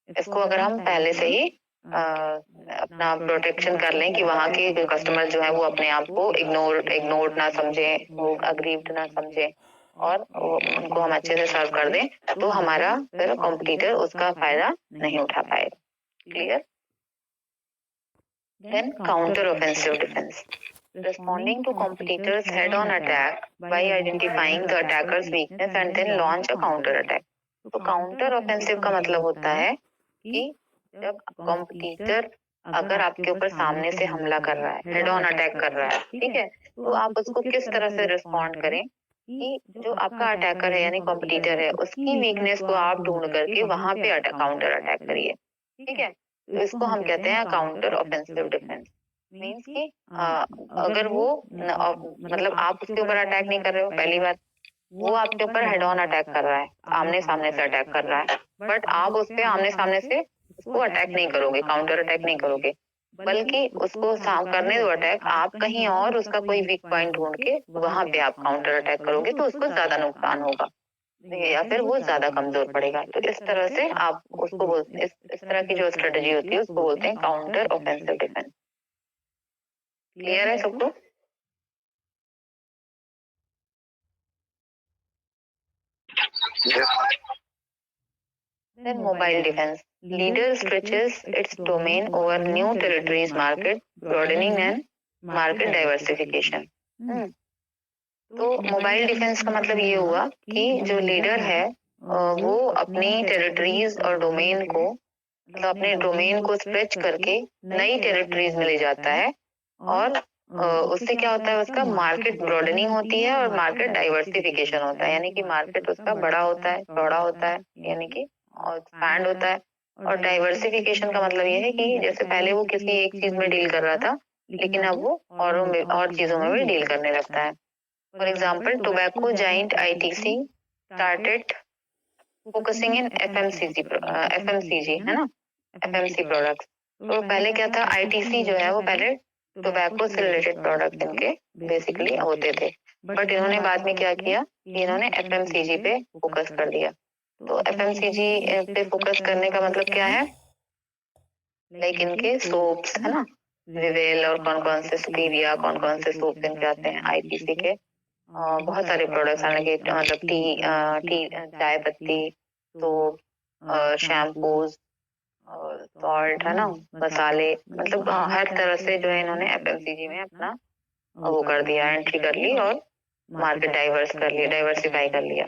इसको अगर हम पहले से ही अपना प्रोटेक्शन कर लें कि वहाँ के जो कस्टमर जो है वो अपने आप को इग्नोर्ड ना समझे, वो अग्रीव्ड ना समझे और उनको हम अच्छे से सर्व कर दें, तो हमारा फिर कॉम्पिटिटर उसका फायदा नहीं उठा पाएगा। Clear? Then counter offensive defense. Responding to competitors head on attack by identifying the attacker's weakness and then launch a counter attack. तो counter offensive का मतलब होता है कि जब कॉम्पिटिटर अगर आपके ऊपर सामने से हमला कर रहा है, हेड ऑन अटैक कर रहा है, ठीक है, तो आप उसको किस तरह से रिस्पॉन्ड करें कि जो आपका अटैकर है यानी कॉम्पिटिटर है उसकी वीकनेस को आप ढूंढ करके वहां पे काउंटर अटैक करिए। ठीक है, तो इसको हम कहते हैं काउंटर ऑफेंसिव डिफेंस। मीन्स कि अगर वो मतलब आप उसके ऊपर अटैक नहीं कर रहे हो, पहली बात वो आपके ऊपर हेड ऑन अटैक कर रहा है, आमने सामने से अटैक कर रहा है, बट आप उस पे आमने सामने से उसको अटैक नहीं करोगे, काउंटर अटैक नहीं करोगे, बल्कि उसको करने दो अटैक, आप कहीं और उसका कोई वीक पॉइंट ढूंढ के वहां पे आप काउंटर अटैक करोगे तो उसको ज्यादा नुकसान होगा या फिर वो ज्यादा कमजोर पड़ेगा। तो इस तरह से आप उसको बोलते हैं, इस तरह की जो स्ट्रेटेजी होती है उसको बोलते हैं काउंटर ऑफेंसिव डिफेंस। क्लियर है सबको? Yes. Then mobile defense. Leader stretches its domain over new territories market, broadening and market diversification. तो मोबाइल डिफेंस का मतलब ये हुआ कि जो लीडर है वो अपनी टेरिटरीज और डोमेन को मतलब अपने डोमेन को स्ट्रेच करके नई टेरिटरीज में ले जाता है और उससे क्या होता है, उसका मार्केट ब्रॉडनिंग होती है और मार्केट डाइवर्सिफिकेशन होता है, यानी कि मार्केट उसका बड़ा होता है, चौड़ा होता है, यानी कि एक्सपैंड होता है और डाइवर्सिफिकेशन का मतलब ये है कि जैसे पहले वो किसी एक चीज में डील कर रहा था, लेकिन अब वो और चीजों में भी डील करने लगता है। For example, tobacco giant ITC started focusing in FMCG है ना, एफएमसी प्रोडक्ट्स। तो पहले क्या था, आईटीसी जो है वो पहले टोबैको से रिलेटेड प्रोडक्ट इनके बेसिकली होते थे, बट इन्होंने बाद में क्या किया कि इन्होंने एफएमसीजी पे फोकस कर दिया। तो एफएमसीजी पे फोकस करने का मतलब क्या है, लाइक इनके सोप्स है ना, विवेल और कौन कौन से सुपीरिया, कौन कौन से सोप्स इनके आते हैं आईटीसी के, बहुत सारे प्रोडक्ट्स आने के, मतलब टी चाय पत्ती, तो शैम्पूज, सॉल्ट है ना, मसाले, मतलब हर तरह से जो है इन्होंने एफएमसीजी में अपना वो कर दिया, एंट्री कर ली और मार्केट डाइवर्सिफाई कर लिया।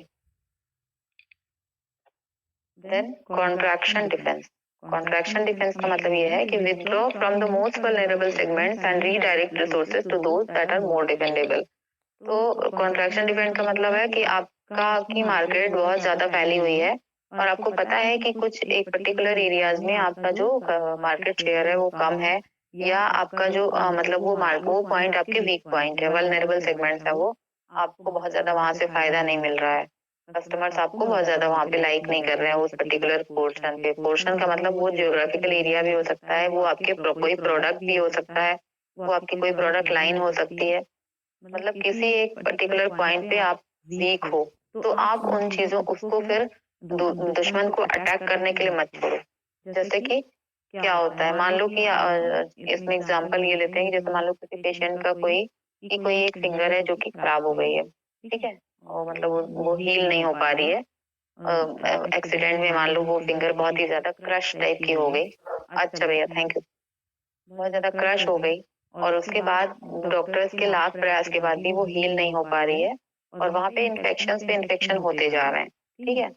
Then contraction defense. Contraction defense का मतलब ये है कि withdraw from the most vulnerable segments and redirect resources to those that are more dependable. तो कॉन्ट्रैक्शन डिफेंस का मतलब है कि आपका की मार्केट बहुत ज्यादा फैली हुई है और आपको पता है कि कुछ एक पर्टिकुलर एरियाज में आपका जो मार्केट शेयर है वो कम है, या आपका जो मतलब वो पॉइंट आपके वीक पॉइंट है, वल्नरेबल सेगमेंट्स है, वो आपको बहुत ज्यादा वहां से फायदा नहीं मिल रहा है, कस्टमर्स आपको बहुत ज्यादा वहां पे लाइक नहीं कर रहे हैं उस पर्टिकुलर पोर्शन पे। पोर्शन का मतलब वो जियोग्राफिकल एरिया भी हो सकता है, वो आपके कोई प्रोडक्ट भी हो सकता है, वो आपकी कोई प्रोडक्ट लाइन हो सकती है, मतलब किसी एक पर्टिकुलर पॉइंट पे आप वीक हो, तो आप उन चीजों उसको फिर दुश्मन को अटैक करने के लिए मत छोड़ो। जैसे कि क्या होता है, मान लो कि इसमें एग्जांपल ये लेते हैं कि जैसे मान लो किसी पेशेंट का कोई एक फिंगर है जो कि खराब हो गई है, ठीक है, और मतलब वो हील नहीं हो पा रही है, एक्सीडेंट में मान लो वो फिंगर बहुत ही ज्यादा क्रश टाइप की हो गई, अच्छा भैया थैंक यू, बहुत ज्यादा क्रश हो गई, और उसके बाद डॉक्टर्स के लाख प्रयास के बाद भी वो हील नहीं हो पा रही है, और वहां पे इन्फेक्शन होते जा रहे हैं, ठीक है।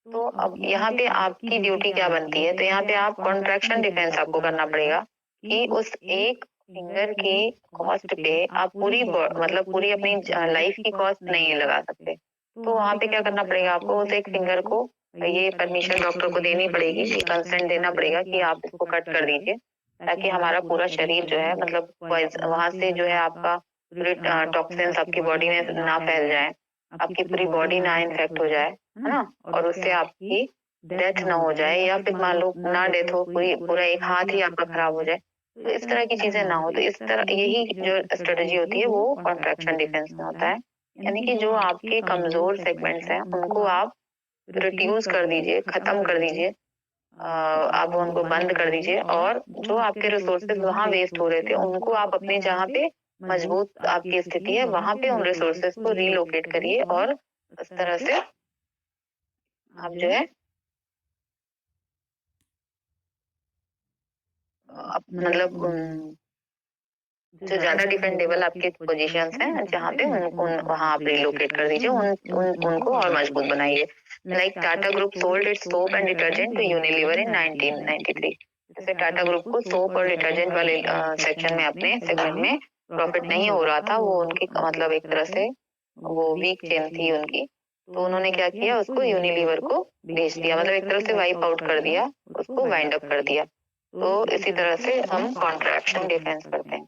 तो अब यहाँ पे आपकी ड्यूटी क्या बनती है, तो यहाँ पे आप कॉन्ट्रैक्शन डिफेंस आपको करना पड़ेगा कि उस एक फिंगर के कॉस्ट पे आप मतलब पूरी अपनी लाइफ की कॉस्ट नहीं लगा सकते। तो वहां पे क्या करना पड़ेगा आपको, उस एक फिंगर को ये परमिशन डॉक्टर को देनी पड़ेगी, ये कंसेंट देना पड़ेगा कि आप इसको कट कर दीजिए, ताकि हमारा पूरा शरीर जो है मतलब वहां से जो है आपका पूरे टॉक्सिन्स आपकी बॉडी में ना फैल जाए, आपकी पूरी बॉडी ना इन्फेक्ट हो जाए, है ना, और उससे आपकी डेथ ना हो जाए, या फिर मान लो ना डेथ हो, पूरा एक हाथ ही आपका खराब हो जाए, तो इस तरह की चीजें ना हो। तो इस तरह यही जो स्ट्रेटेजी होती है वो कॉन्ट्रैक्शन डिफेंस में होता है, यानी कि जो आपके कमजोर सेगमेंट्स हैं उनको आप रिड्यूस कर दीजिए, खत्म कर दीजिए, आप उनको बंद कर दीजिए, और जो आपके रिसोर्सेज वहां वेस्ट हो रहे थे उनको आप अपने जहाँ पे मजबूत आपकी स्थिति है वहां पे उन रिसोर्सेज को रीलोकेट करिए, और इस तरह से आप जो है मतलब जो ज्यादा डिपेंडेबल आपके पोजीशंस हैं जहाँ पे वहां आप रिलोकेट कर दीजिए, उनको और मजबूत बनाइए। Like Tata group sold its soap and detergent to Unilever in 1993। जैसे टाटा ग्रुप को सोप और डिटर्जेंट वाले सेक्शन में अपने सेगमेंट में प्रॉफिट नहीं हो रहा था, वो उनकी मतलब एक तरह से वो वीक चेन थी उनकी, तो उन्होंने क्या किया, उसको यूनिलीवर को बेच दिया, मतलब एक तरह से वाइप आउट कर दिया, उसको वाइंड अप कर दिया। तो इसी तरह से हम कॉन्ट्रैक्शन डिफेंस करते हैं।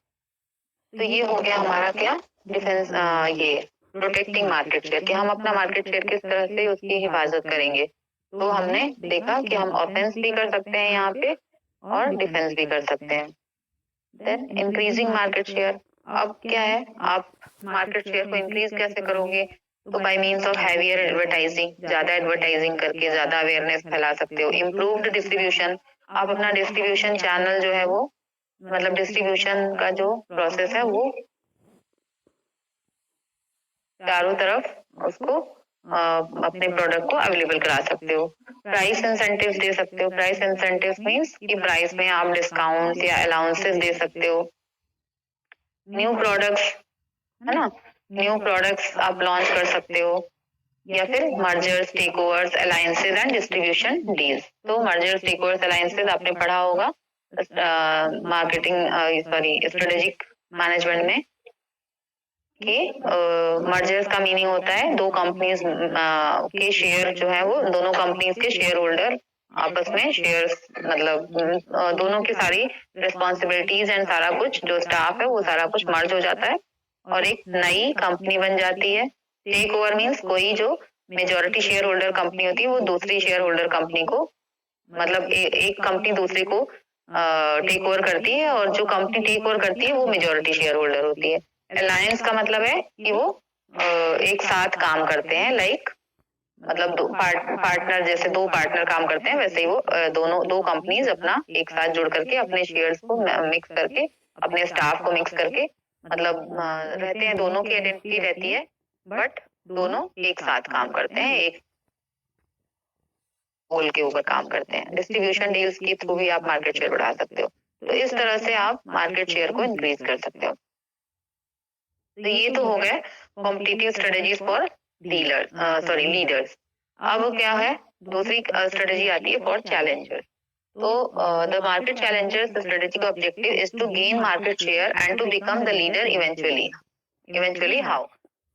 तो ये हो गया हमारा क्या डिफेंस, ये प्रोटेक्टिंग मार्केट शेयर, कि हम अपना मार्केट शेयर किस तरह से उसकी हिफाजत करेंगे। तो हमने देखा कि हम ऑफेंस भी कर सकते हैं यहाँ पे और डिफेंस भी कर सकते हैं। देन इंक्रीजिंग मार्केट शेयर, अब क्या है, आप मार्केट शेयर को इंक्रीज कैसे करोगे, तो by means of heavier advertising, ज्यादा एडवर्टाइजिंग करके ज्यादा अवेयरनेस फैला सकते हो। इम्प्रूव्ड डिस्ट्रीब्यूशन, आप अपना डिस्ट्रीब्यूशन चैनल जो है वो मतलब डिस्ट्रीब्यूशन का जो प्रोसेस है वो चारों तरफ उसको अपने प्रोडक्ट को अवेलेबल करा सकते हो। प्राइस इंसेंटिव्स दे सकते हो, प्राइस इंसेंटिव्स मींस कि प्राइस में आप डिस्काउंट्स या अलाउंसेस दे सकते हो। न्यू प्रोडक्ट्स है ना, न्यू प्रोडक्ट्स आप लॉन्च कर सकते हो, या फिर mergers, takeovers, alliances and distribution deals. तो मर्जर्स, टेकओवर्स, अलायंसेस आपने पढ़ा होगा मार्केटिंग सॉरी स्ट्रेटेजिक मैनेजमेंट में, कि मर्जर्स का मीनिंग होता है दो कंपनीज के शेयर जो है वो दोनों कंपनीज के शेयर होल्डर आपस में शेयर्स मतलब दोनों की सारी रिस्पॉन्सिबिलिटीज एंड सारा कुछ जो स्टाफ है वो सारा कुछ मर्ज हो जाता है और एक नई कंपनी बन जाती है। टेक ओवर मीन्स कोई जो मेजॉरिटी शेयर होल्डर कंपनी होती है वो दूसरी शेयर होल्डर कंपनी को मतलब एक कंपनी दूसरे को टेक ओवर करती है और जो कंपनी टेक ओवर करती है वो मेजॉरिटी शेयर होल्डर होती है। अलायंस का मतलब है कि वो एक साथ काम करते हैं, लाइक मतलब पार्टनर जैसे दो पार्टनर काम करते हैं वैसे ही वो दो कंपनीज अपना एक साथ जुड़ करके अपने शेयर्स को मिक्स करके अपने स्टाफ को मिक्स करके मतलब रहते हैं, दोनों की आइडेंटिटी रहती है बट दोनों एक साथ काम करते हैं, एक गोल के ऊपर काम करते हैं। डिस्ट्रीब्यूशन डील्स के थ्रू भी आप मार्केट शेयर बढ़ा सकते हो, तो इस तरह से आप मार्केट शेयर को इंक्रीज कर सकते हो। तो ये तो हो गए कॉम्पिटिटिव स्ट्रेटेजीज फॉर लीडर्स। अब क्या है, दूसरी स्ट्रेटेजी आती है फॉर चैलेंजर्स। तो द मार्केट चैलेंजर्स स्ट्रेटेजी का objective is to gain market share and to become the leader eventually how.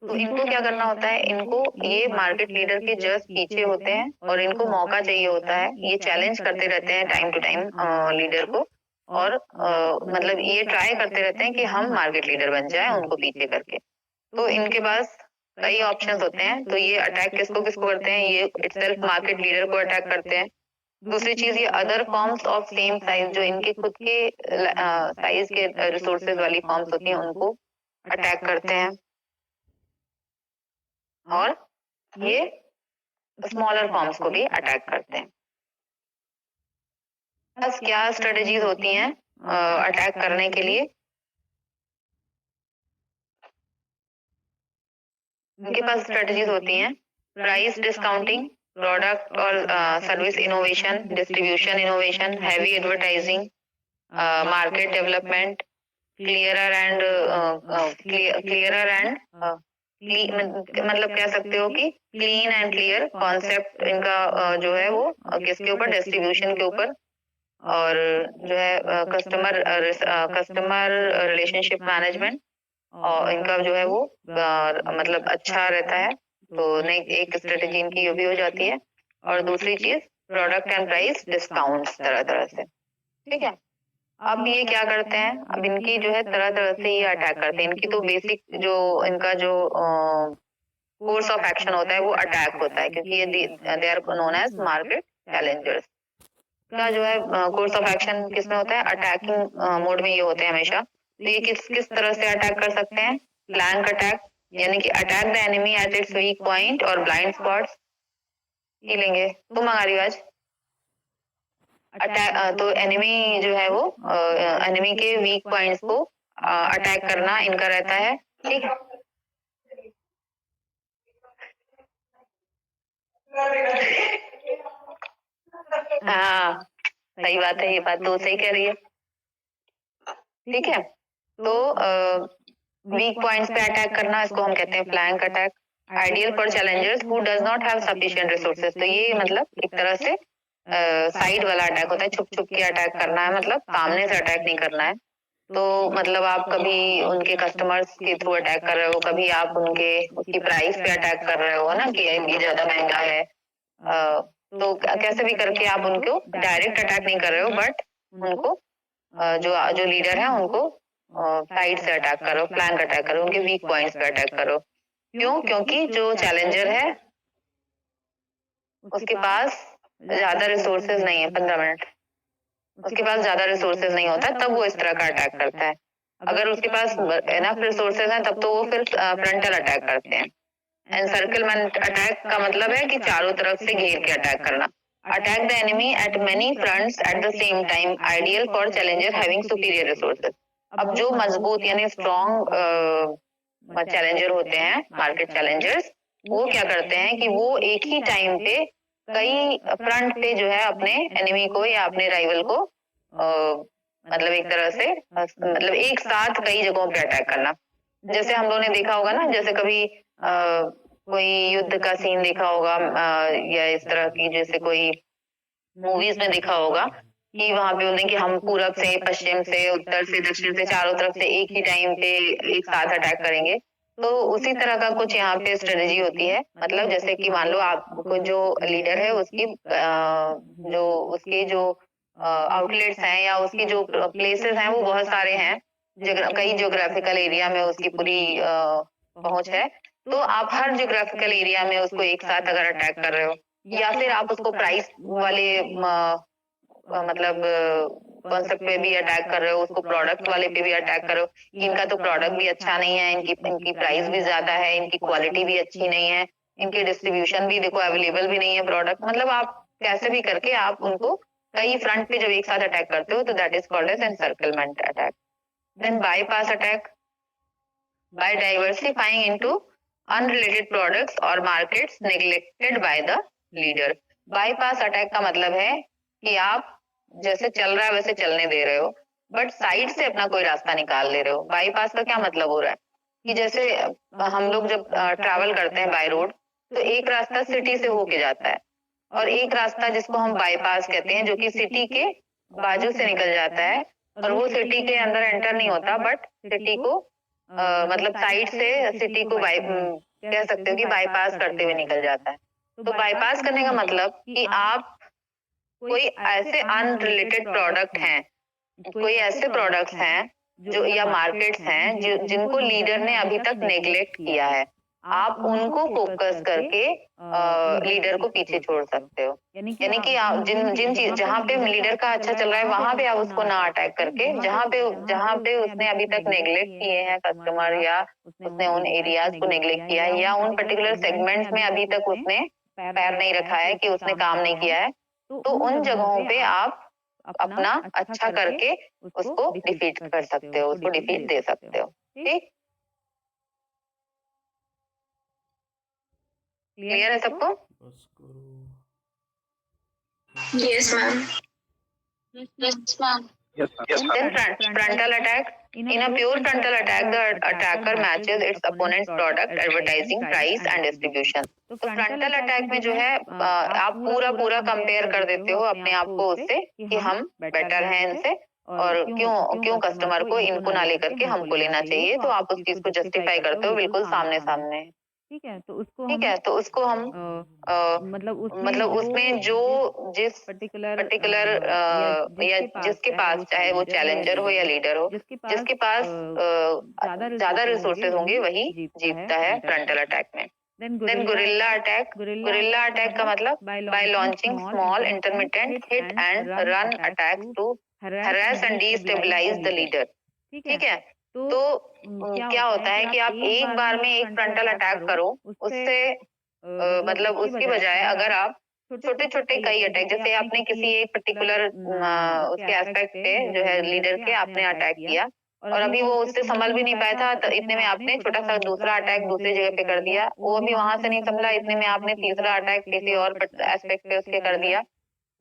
तो इनको क्या करना होता है, इनको ये मार्केट लीडर के जस्ट पीछे होते हैं और इनको मौका चाहिए होता है, ये चैलेंज करते रहते हैं टाइम टू टाइम लीडर को और मतलब ये ट्राई करते रहते हैं कि हम मार्केट लीडर बन जाए उनको पीछे करके। तो इनके पास कई ऑप्शंस होते हैं, तो ये अटैक किसको किसको करते हैं, ये इटसेल्फ मार्केट लीडर को अटैक करते हैं। दूसरी चीज, ये other forms of same size जो इनके खुद के साइज के रिसोर्सेज वाली फॉर्म्स होती हैं उनको अटैक करते हैं और ये स्मॉलर फॉर्म्स को भी अटैक करते हैं। बस क्या स्ट्रेटजीज होती हैं अटैक करने के लिए, इनके पास स्ट्रेटजीज होती हैं प्राइस डिस्काउंटिंग, प्रोडक्ट और service innovation, distribution innovation, heavy advertising, market development, clearer and मतलब कह सकते हो कि क्लीन एंड क्लियर कॉन्सेप्ट इनका जो है वो किसके ऊपर, डिस्ट्रीब्यूशन के ऊपर, और जो है कस्टमर रिलेशनशिप मैनेजमेंट और इनका जो है वो मतलब अच्छा रहता है। तो नहीं, एक स्ट्रेटेजी इनकी ये भी हो जाती है। और दूसरी चीज प्रोडक्ट एंड प्राइस डिस्काउंट तरह तरह से, ठीक है। अब ये क्या करते हैं, अब इनकी जो है तरह तरह से ये अटैक करते हैं। इनकी तो बेसिक जो इनका जो कोर्स ऑफ एक्शन होता है वो अटैक होता है, क्योंकि ये they are known as market challengers. का जो है कोर्स ऑफ एक्शन किसमें होता है, अटैकिंग मोड में ये होते हैं हमेशा। तो ये किस तरह से अटैक कर सकते हैं, फ्लैंक अटैक, यानी कि attack the enemy at its weak point और ब्लाइंड स्पॉट्स। ये लेंगे तुम मंगा रही हो आज अटैक, तो एनिमी जो है वो एनिमी के वीक पॉइंट्स को अटैक करना इनका रहता है, ठीक है। हाँ सही बात है, ये बात तो सही कह रही है, ठीक है। तो वीक पॉइंट्स पे अटैक करना, इसको हम कहते हैं flank attack. Ideal for Challengers who does not have sufficient resources, तो ये मतलब एक तरह से साइड वाला अटैक होता है, छुप छुप के अटैक करना है, मतलब सामने से अटैक नहीं करना है। तो मतलब आप कभी उनके कस्टमर्स के थ्रू अटैक कर रहे हो, कभी आप उसकी प्राइस पे अटैक कर रहे हो ना कि ये ज्यादा महंगा है, तो कैसे भी करके आप उनको डायरेक्ट अटैक नहीं कर रहे हो, बट उनको जो लीडर है उनको साइड से अटैक करो, फ्लैंक अटैक करो, उनके वीक पॉइंट्स पे अटैक करो। क्यों? क्योंकि जो चैलेंजर है उसके पास ज्यादा रिसोर्सेज नहीं है, 15 मिनट, उसके पास ज्यादा रिसोर्सेज नहीं होता तब वो इस तरह का अटैक करता है। अगर उसके पास एनफ रिसोर्सेज हैं तब तो वो फिर फ्रंटल अटैक करते हैं। एनसर्कलमेंट अटैक का मतलब है कि चारों तरफ से घेर के अटैक करना। Attack the enemy eight many fronts eight the same time, ideal for challenger having superior resources. अब जो मजबूत यानी स्ट्रॉन्ग चैलेंजर होते हैं, मार्केट चैलेंजर्स, वो क्या करते हैं कि वो एक ही टाइम पे कई फ्रंट पे जो है अपने एनिमी को या अपने राइवल को मतलब एक तरह से मतलब एक साथ कई जगहों पे अटैक करना। जैसे हम लोगों ने देखा होगा ना, जैसे कभी कोई युद्ध का सीन देखा होगा या इस तरह की जैसे कोई मूवीज में देखा होगा कि वहां पे बोलते हैं कि हम पूरब से, पश्चिम से, उत्तर से, दक्षिण से, चारों तरफ से एक ही टाइम पे एक साथ अटैक करेंगे। तो उसी तरह का कुछ यहाँ पे स्ट्रेटेजी होती है। मतलब जैसे कि मान लो आपको जो लीडर है उसकी जो उसके जो आउटलेट्स हैं या उसकी जो प्लेसेस हैं वो बहुत सारे हैं, कई ज्योग्राफिकल एरिया में उसकी पूरी पहुंच है। तो आप हर ज्योग्राफिकल एरिया में उसको एक साथ अगर अटैक कर रहे हो, या फिर आप उसको प्राइस वाले मतलब कॉन्सेप्ट पे भी अटैक कर रहे हो, उसको प्रोडक्ट वाले पे भी अटैक कर रहे हो कि इनका तो प्रोडक्ट भी अच्छा नहीं है, इनकी प्राइस भी ज्यादा है, इनकी क्वालिटी भी अच्छी नहीं है, इनकी डिस्ट्रीब्यूशन भी देखो अवेलेबल भी नहीं है प्रोडक्ट। मतलब आप कैसे भी करके आप उनको कई फ्रंट पे जब एक साथ अटैक करते हो तो that is called as encirclement attack. Then bypass attack, by diversifying into unrelated products or markets neglected by the leader। Bypass attack का मतलब है कि आप जैसे चल रहा है वैसे चलने दे रहे हो, बट साइड से अपना कोई रास्ता निकाल ले रहे हो। बाईपास का क्या मतलब हो रहा है कि जैसे हम लोग जब ट्रैवल करते हैं बाय रोड, तो एक रास्ता सिटी से होके जाता है और एक रास्ता जिसको हम बाईपास कहते हैं जो कि सिटी के बाजू से निकल जाता है, और वो सिटी के अंदर एंटर नहीं होता बट सिटी को मतलब साइड से सिटी को कह सकते हो कि बाईपास करते हुए निकल जाता है। तो बाईपास करने का मतलब कि आप कोई ऐसे अनरिलेटेड प्रोडक्ट हैं, कोई ऐसे प्रोडक्ट्स हैं जो या मार्केट्स हैं जिनको लीडर ने अभी तक नेग्लेक्ट किया है, आप उनको फोकस करके लीडर को पीछे छोड़ सकते हो। यानी कि आप जिन जिन चीज जहाँ पे लीडर का अच्छा चल रहा है वहां पे आप उसको ना अटैक करके, जहाँ पे उसने अभी तक नेग्लेक्ट किए हैं कस्टमर, या उसने उन एरियाज को नेग्लेक्ट किया है, या उन पर्टिकुलर सेगमेंट्स में अभी तक उसने पैर नहीं रखा है, कि उसने काम नहीं किया है, तो उन जगहों पे आप अपना अच्छा करके उसको डिफीट कर सकते हो, उसको डिफीट दे सकते हो। ठीक, क्लियर है सबको? Yes, ma'am. Yes, ma'am. Then frontal attack. In a pure frontal attack, the attacker matches its opponent's product, advertising, price and distribution। तो फ्रंटल अटैक में जो है आप पूरा कंपेयर कर देते हो अपने आप को उससे कि हम बेटर हैं इनसे, और क्यों कस्टमर को इनको ना लेकर के हमको लेना चाहिए। तो आप उस चीज को जस्टिफाई करते हो बिल्कुल सामने सामने। ठीक है, तो उसको हम मतलब उसमें जो जिस पर्टिकुलर या जिसके पास, चाहे वो चैलेंजर हो या लीडर हो, जिसके पास ज्यादा रिसोर्सेज होंगे वही जीतता है फ्रंटल अटैक में। Then guerrilla attack. Guerrilla attack का मतलब by launching small intermittent hit and run attacks to harass and destabilise the leader. ठीक है, तो क्या होता है कि आप एक बार में एक फ्रंटल अटैक करो, उससे मतलब उसकी बजाय अगर आप छोटे छोटे कई अटैक, जैसे आपने किसी एक पर्टिकुलर उसके एस्पेक्ट पे जो है लीडर के आपने अटैक किया, और अभी वो उससे संभल भी नहीं पाया था, तो इतने में आपने छोटा सा दूसरा अटैक दूसरी जगह पे कर दिया, वो अभी वहां से नहीं संभला, इतने में आपने तीसरा अटैक किसी और एस्पेक्ट पे उसके कर दिया,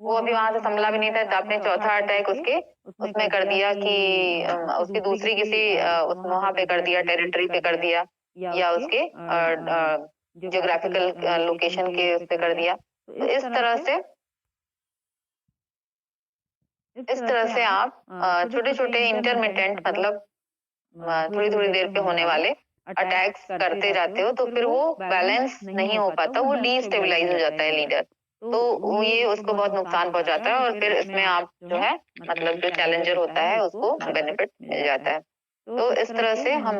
वो अभी वहां से संभला भी नहीं था, तो आपने चौथा अटैक उसके उसमें कर दिया कि उसकी दूसरी किसी वहां पे कर दिया, टेरिटरी पे कर दिया, या उसके ज्योग्राफिकल लोकेशन के उस पे कर दिया। तो इस तरह से आप छोटे छोटे इंटरमिटेंट मतलब थोड़ी थोड़ी देर पे होने वाले अटैक्स करते जाते हो, तो फिर वो बैलेंस नहीं हो पाता, वो डिस्टेबलाइज हो जाता है लीडर, तो ये उसको बहुत नुकसान पहुंचाता है, और फिर इसमें आप जो है मतलब जो चैलेंजर होता है उसको बेनिफिट मिल जाता है। तो इस तरह से हम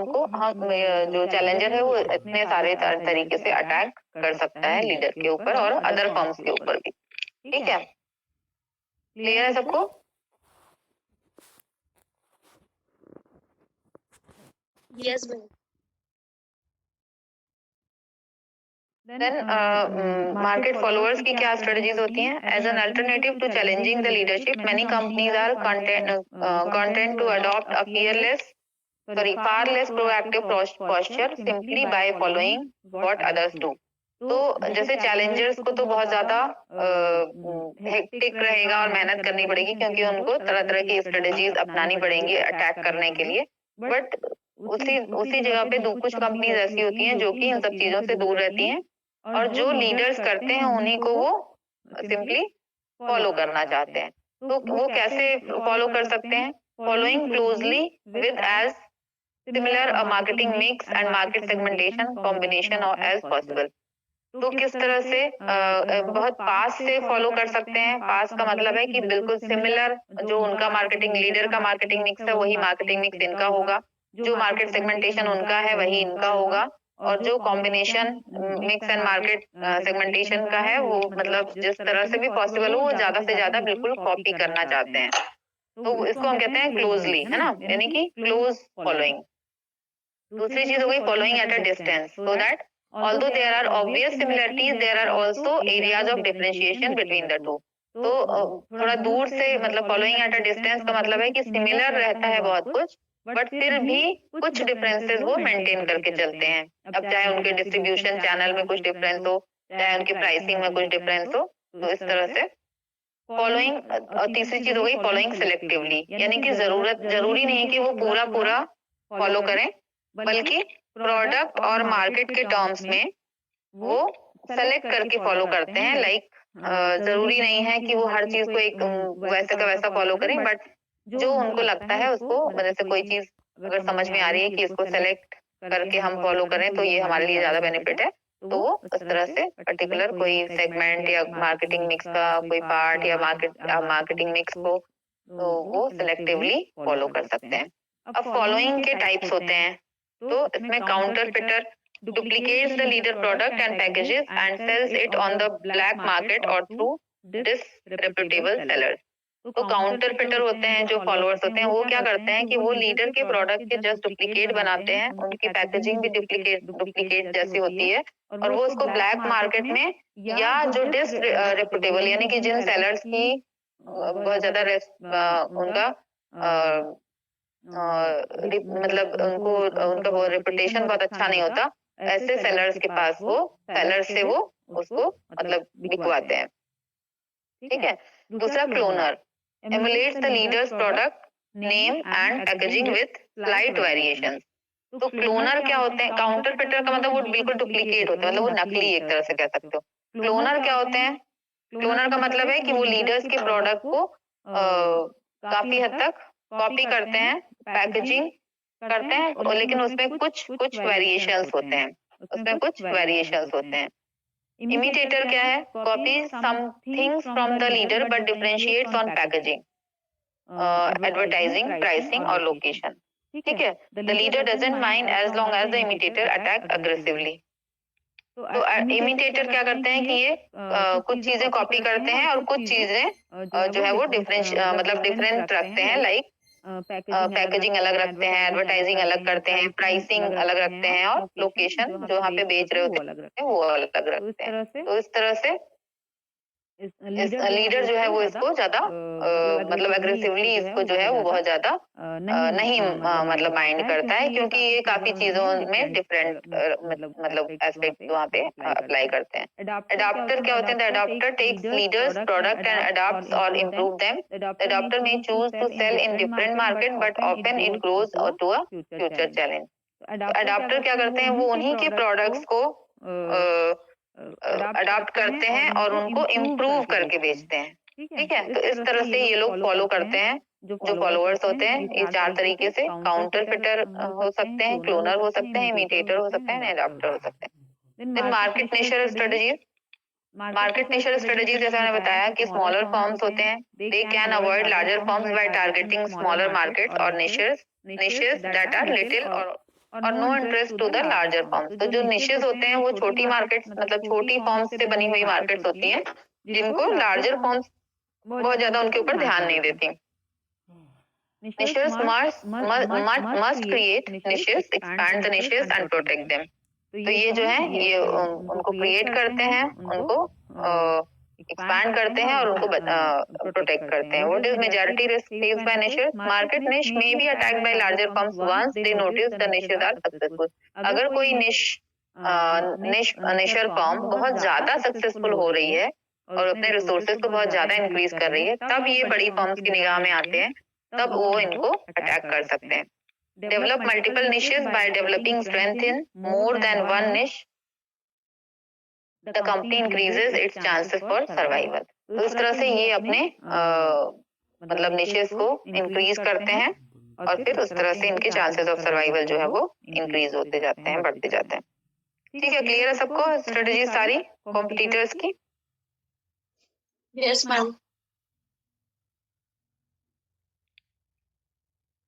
जो चैलेंजर है वो इतने सारे तरीके से अटैक कर सकता है लीडर के ऊपर और अदर फर्म्स के ऊपर भी। ठीक है, क्लियर है सबको? Yes, ma'am. Then market followers की क्या स्ट्रेटजीज होती हैं? As an alternative to challenging the leadership, many companies are content to adopt a far less proactive posture simply by following what others do। तो जैसे Challengers को तो बहुत ज्यादा हेक्टिक रहेगा और मेहनत करनी पड़ेगी, क्योंकि उनको तरह तरह की स्ट्रेटजीज अपनानी पड़ेंगी अटैक करने के लिए, बट उसी जगह पे कुछ कंपनीज ऐसी होती हैं जो कि इन सब चीजों से दूर रहती हैं, और जो लीडर्स करते हैं उन्हीं को वो सिंपली फॉलो करना चाहते हैं। तो वो कैसे फॉलो कर सकते हैं? Following closely with as similar a marketing mix and market segmentation combination or as possible. तो किस तरह से बहुत पास से फॉलो कर सकते हैं। पास का मतलब है कि बिल्कुल सिमिलर, जो उनका मार्केटिंग लीडर का मार्केटिंग मिक्स है वही मार्केटिंग मिक्स इनका होगा, जो मार्केट सेगमेंटेशन उनका है वही इनका होगा, और जो combination mix and market segmentation का है वो मतलब जिस तरह से भी पॉसिबल हो वो ज्यादा से ज्यादा बिल्कुल कॉपी करना चाहते हैं। तो इसको हम कहते हैं क्लोजली, है ना, यानी कि क्लोज फॉलोइंग। दूसरी चीज हो गई following at a distance, so that although there are obvious similarities there are also areas of differentiation between the two. तो थोड़ा दूर से मतलब फॉलोइंग एट अ डिस्टेंस का मतलब है कि सिमिलर रहता है बहुत कुछ, बट फिर भी कुछ डिफरेंसेस वो मेंटेन करके चलते हैं। अब चाहे उनके डिस्ट्रीब्यूशन चैनल में कुछ डिफरेंस हो, चाहे उनकी प्राइसिंग में कुछ डिफरेंस हो, तो इस तरह से फॉलोइंग। तीसरी चीज हो गई फॉलोइंग सिलेक्टिवली, यानी कि जरूरी नहीं कि वो पूरा पूरा फॉलो करें, बल्कि प्रोडक्ट और मार्केट के टर्म्स में वो सेलेक्ट करके फॉलो करते हैं। लाइक जरूरी नहीं है कि वो हर चीज को एक वैसे का वैसा फॉलो करें, बट जो उनको लगता है उसको, मतलब से कोई चीज अगर समझ में आ रही है कि इसको सेलेक्ट करके हम फॉलो करें तो ये हमारे लिए ज्यादा बेनिफिट है, तो वो उस तरह से पर्टिकुलर कोई सेगमेंट या मार्केटिंग मिक्स का कोई पार्ट या मार्केटिंग मिक्स को तो वो सिलेक्टिवली फॉलो कर सकते हैं। अब फॉलोइंग के टाइप्स होते हैं, तो इसमें counter fitter duplicates the leader product and packages and sells it on the black market or through disreputable sellers. तो काउंटर फिटर होते हैं जो फॉलोअर्स होते हैं, वो क्या करते हैं कि वो लीडर के प्रोडक्ट के जस्ट डुप्लीकेट बनाते हैं, उनकी पैकेजिंग भी डुप्लीकेट जैसी होती है, और वो उसको ब्लैक मार्केट में या जो डिसरेपुटेबल यानी कि जिन सेलर्स की बहुत ज्यादा उनका मतलब उनका वो रेपुटेशन बहुत अच्छा नहीं होता, ऐसे सेलर्स के पास वो सेलर्स से वो उसको मतलब बिकवाते हैं। ठीक है। दूसरा cloner emulates the leader's product name and packaging with slight variations. तो क्लोनर क्या होते हैं? काउंटर फिटर का मतलब वो बिल्कुल डुप्लीकेट होते हैं, मतलब वो नकली एक तरह से कह सकते हो। क्लोनर क्या होते हैं? क्लोनर का मतलब है कि वो लीडर्स के प्रोडक्ट को काफी हद तक कॉपी करते हैं, पैकेजिंग करते हैं, लेकिन उसमें कुछ वेरिएशंस होते हैं, उसमें कुछ वेरिएशंस होते हैं। इमिटेटर क्या है? Copy some things from the leader but differentiates on packaging, advertising, pricing और लोकेशन। ठीक है। The leader doesn't mind as long as the imitator attack aggressively. तो इमिटेटर क्या करते हैं कि ये कुछ चीजें कॉपी करते हैं और कुछ चीजें जो है वो डिफरेंट रखते हैं, लाइक पैकेजिंग अलग रखते हैं, एडवर्टाइजिंग अलग करते हैं, प्राइसिंग अलग रखते हैं, और लोकेशन जो यहाँ पे बेच रहे होते हैं वो अलग रखते हैं। तो इस तरह से लीडर जो है वो इसको ज्यादा मतलब एग्रेसिवली इसको जो है वो बहुत ज्यादा नहीं मतलब माइंड करता है, क्योंकि ये काफी चीजों में डिफरेंट मतलब एस्पेक्ट वहाँ पे अप्लाई करते हैं। अडॉप्टर क्या होते हैं? The adopter takes leaders product and adopts और improve them. The adopter may choose to sell in different market but often it grows to a future challenge. Adopter क्या करते हैं? वो उन्हीं के प्रोडक्ट्स को अडॉप्ट करते हैं और उनको इम्प्रूव करके बेचते हैं। ठीक है। तो इस तरह से ये लोग फॉलो करते हैं, जो फॉलोअर्स होते हैं ये चार तरीके से काउंटर फिटर हो सकते हैं, क्लोनर हो सकते हैं, इमिटेटर हो सकते हैं, अडॉप्टर हो सकते हैं। Then market nicher strategies. Market nicher strategies जैसे मैंने बताया कि स्मॉलर फर्म्स होते हैं, they can avoid larger firms by targeting smaller markets और निशेस दैट आर लिटिल और no interest to the larger firms. तो जो निशेस होते हैं वो छोटी मार्केट्स मतलब छोटी फर्म्स से बनी हुई मार्केट्स होती हैं, जिनको लार्जर फर्म्स बहुत ज्यादा उनके ऊपर ध्यान नहीं देती। Niches must create niches, expand the niches and protect them. तो ये जो है ये उनको क्रिएट करते हैं, उनको एक्सपैंड करते हैं और उनको प्रोटेक्ट करते हैं। What is majority risk faced by niches? Market niche may be attacked by larger firms once they notice the niches are successful. अगर कोई निशर फर्म बहुत ज्यादा सक्सेसफुल हो रही है और अपने रिसोर्सेज को बहुत ज्यादा इंक्रीज कर रही है, तब ये बड़ी फर्म्स की निगाह में आते हैं, तब वो इनको अटैक कर सकते हैं। Develop multiple niches by developing strength in more than one niche, the company increases its chances for survival. तो इस तरह से ये अपने मतलब निशेस को इंक्रीज करते हैं और फिर उस तरह से इनके चांसेस ऑफ सर्वाइवल जो है वो इंक्रीज होते जाते हैं, बढ़ते जाते हैं। ठीक है, क्लियर है सबको स्ट्रेटजी सारी कॉम्पिटिटर्स की? Yes, ma'am.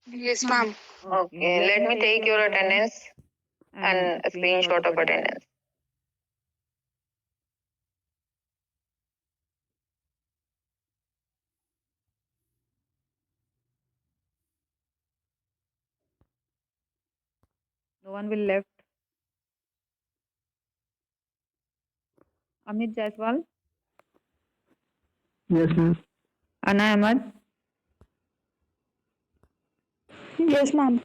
Yes, ma'am. Okay, let me take your attendance and a screenshot of attendance. No one will left. Amit Jaiswal, Yes, ma'am. Ana Ahmad, Yes, ma'am.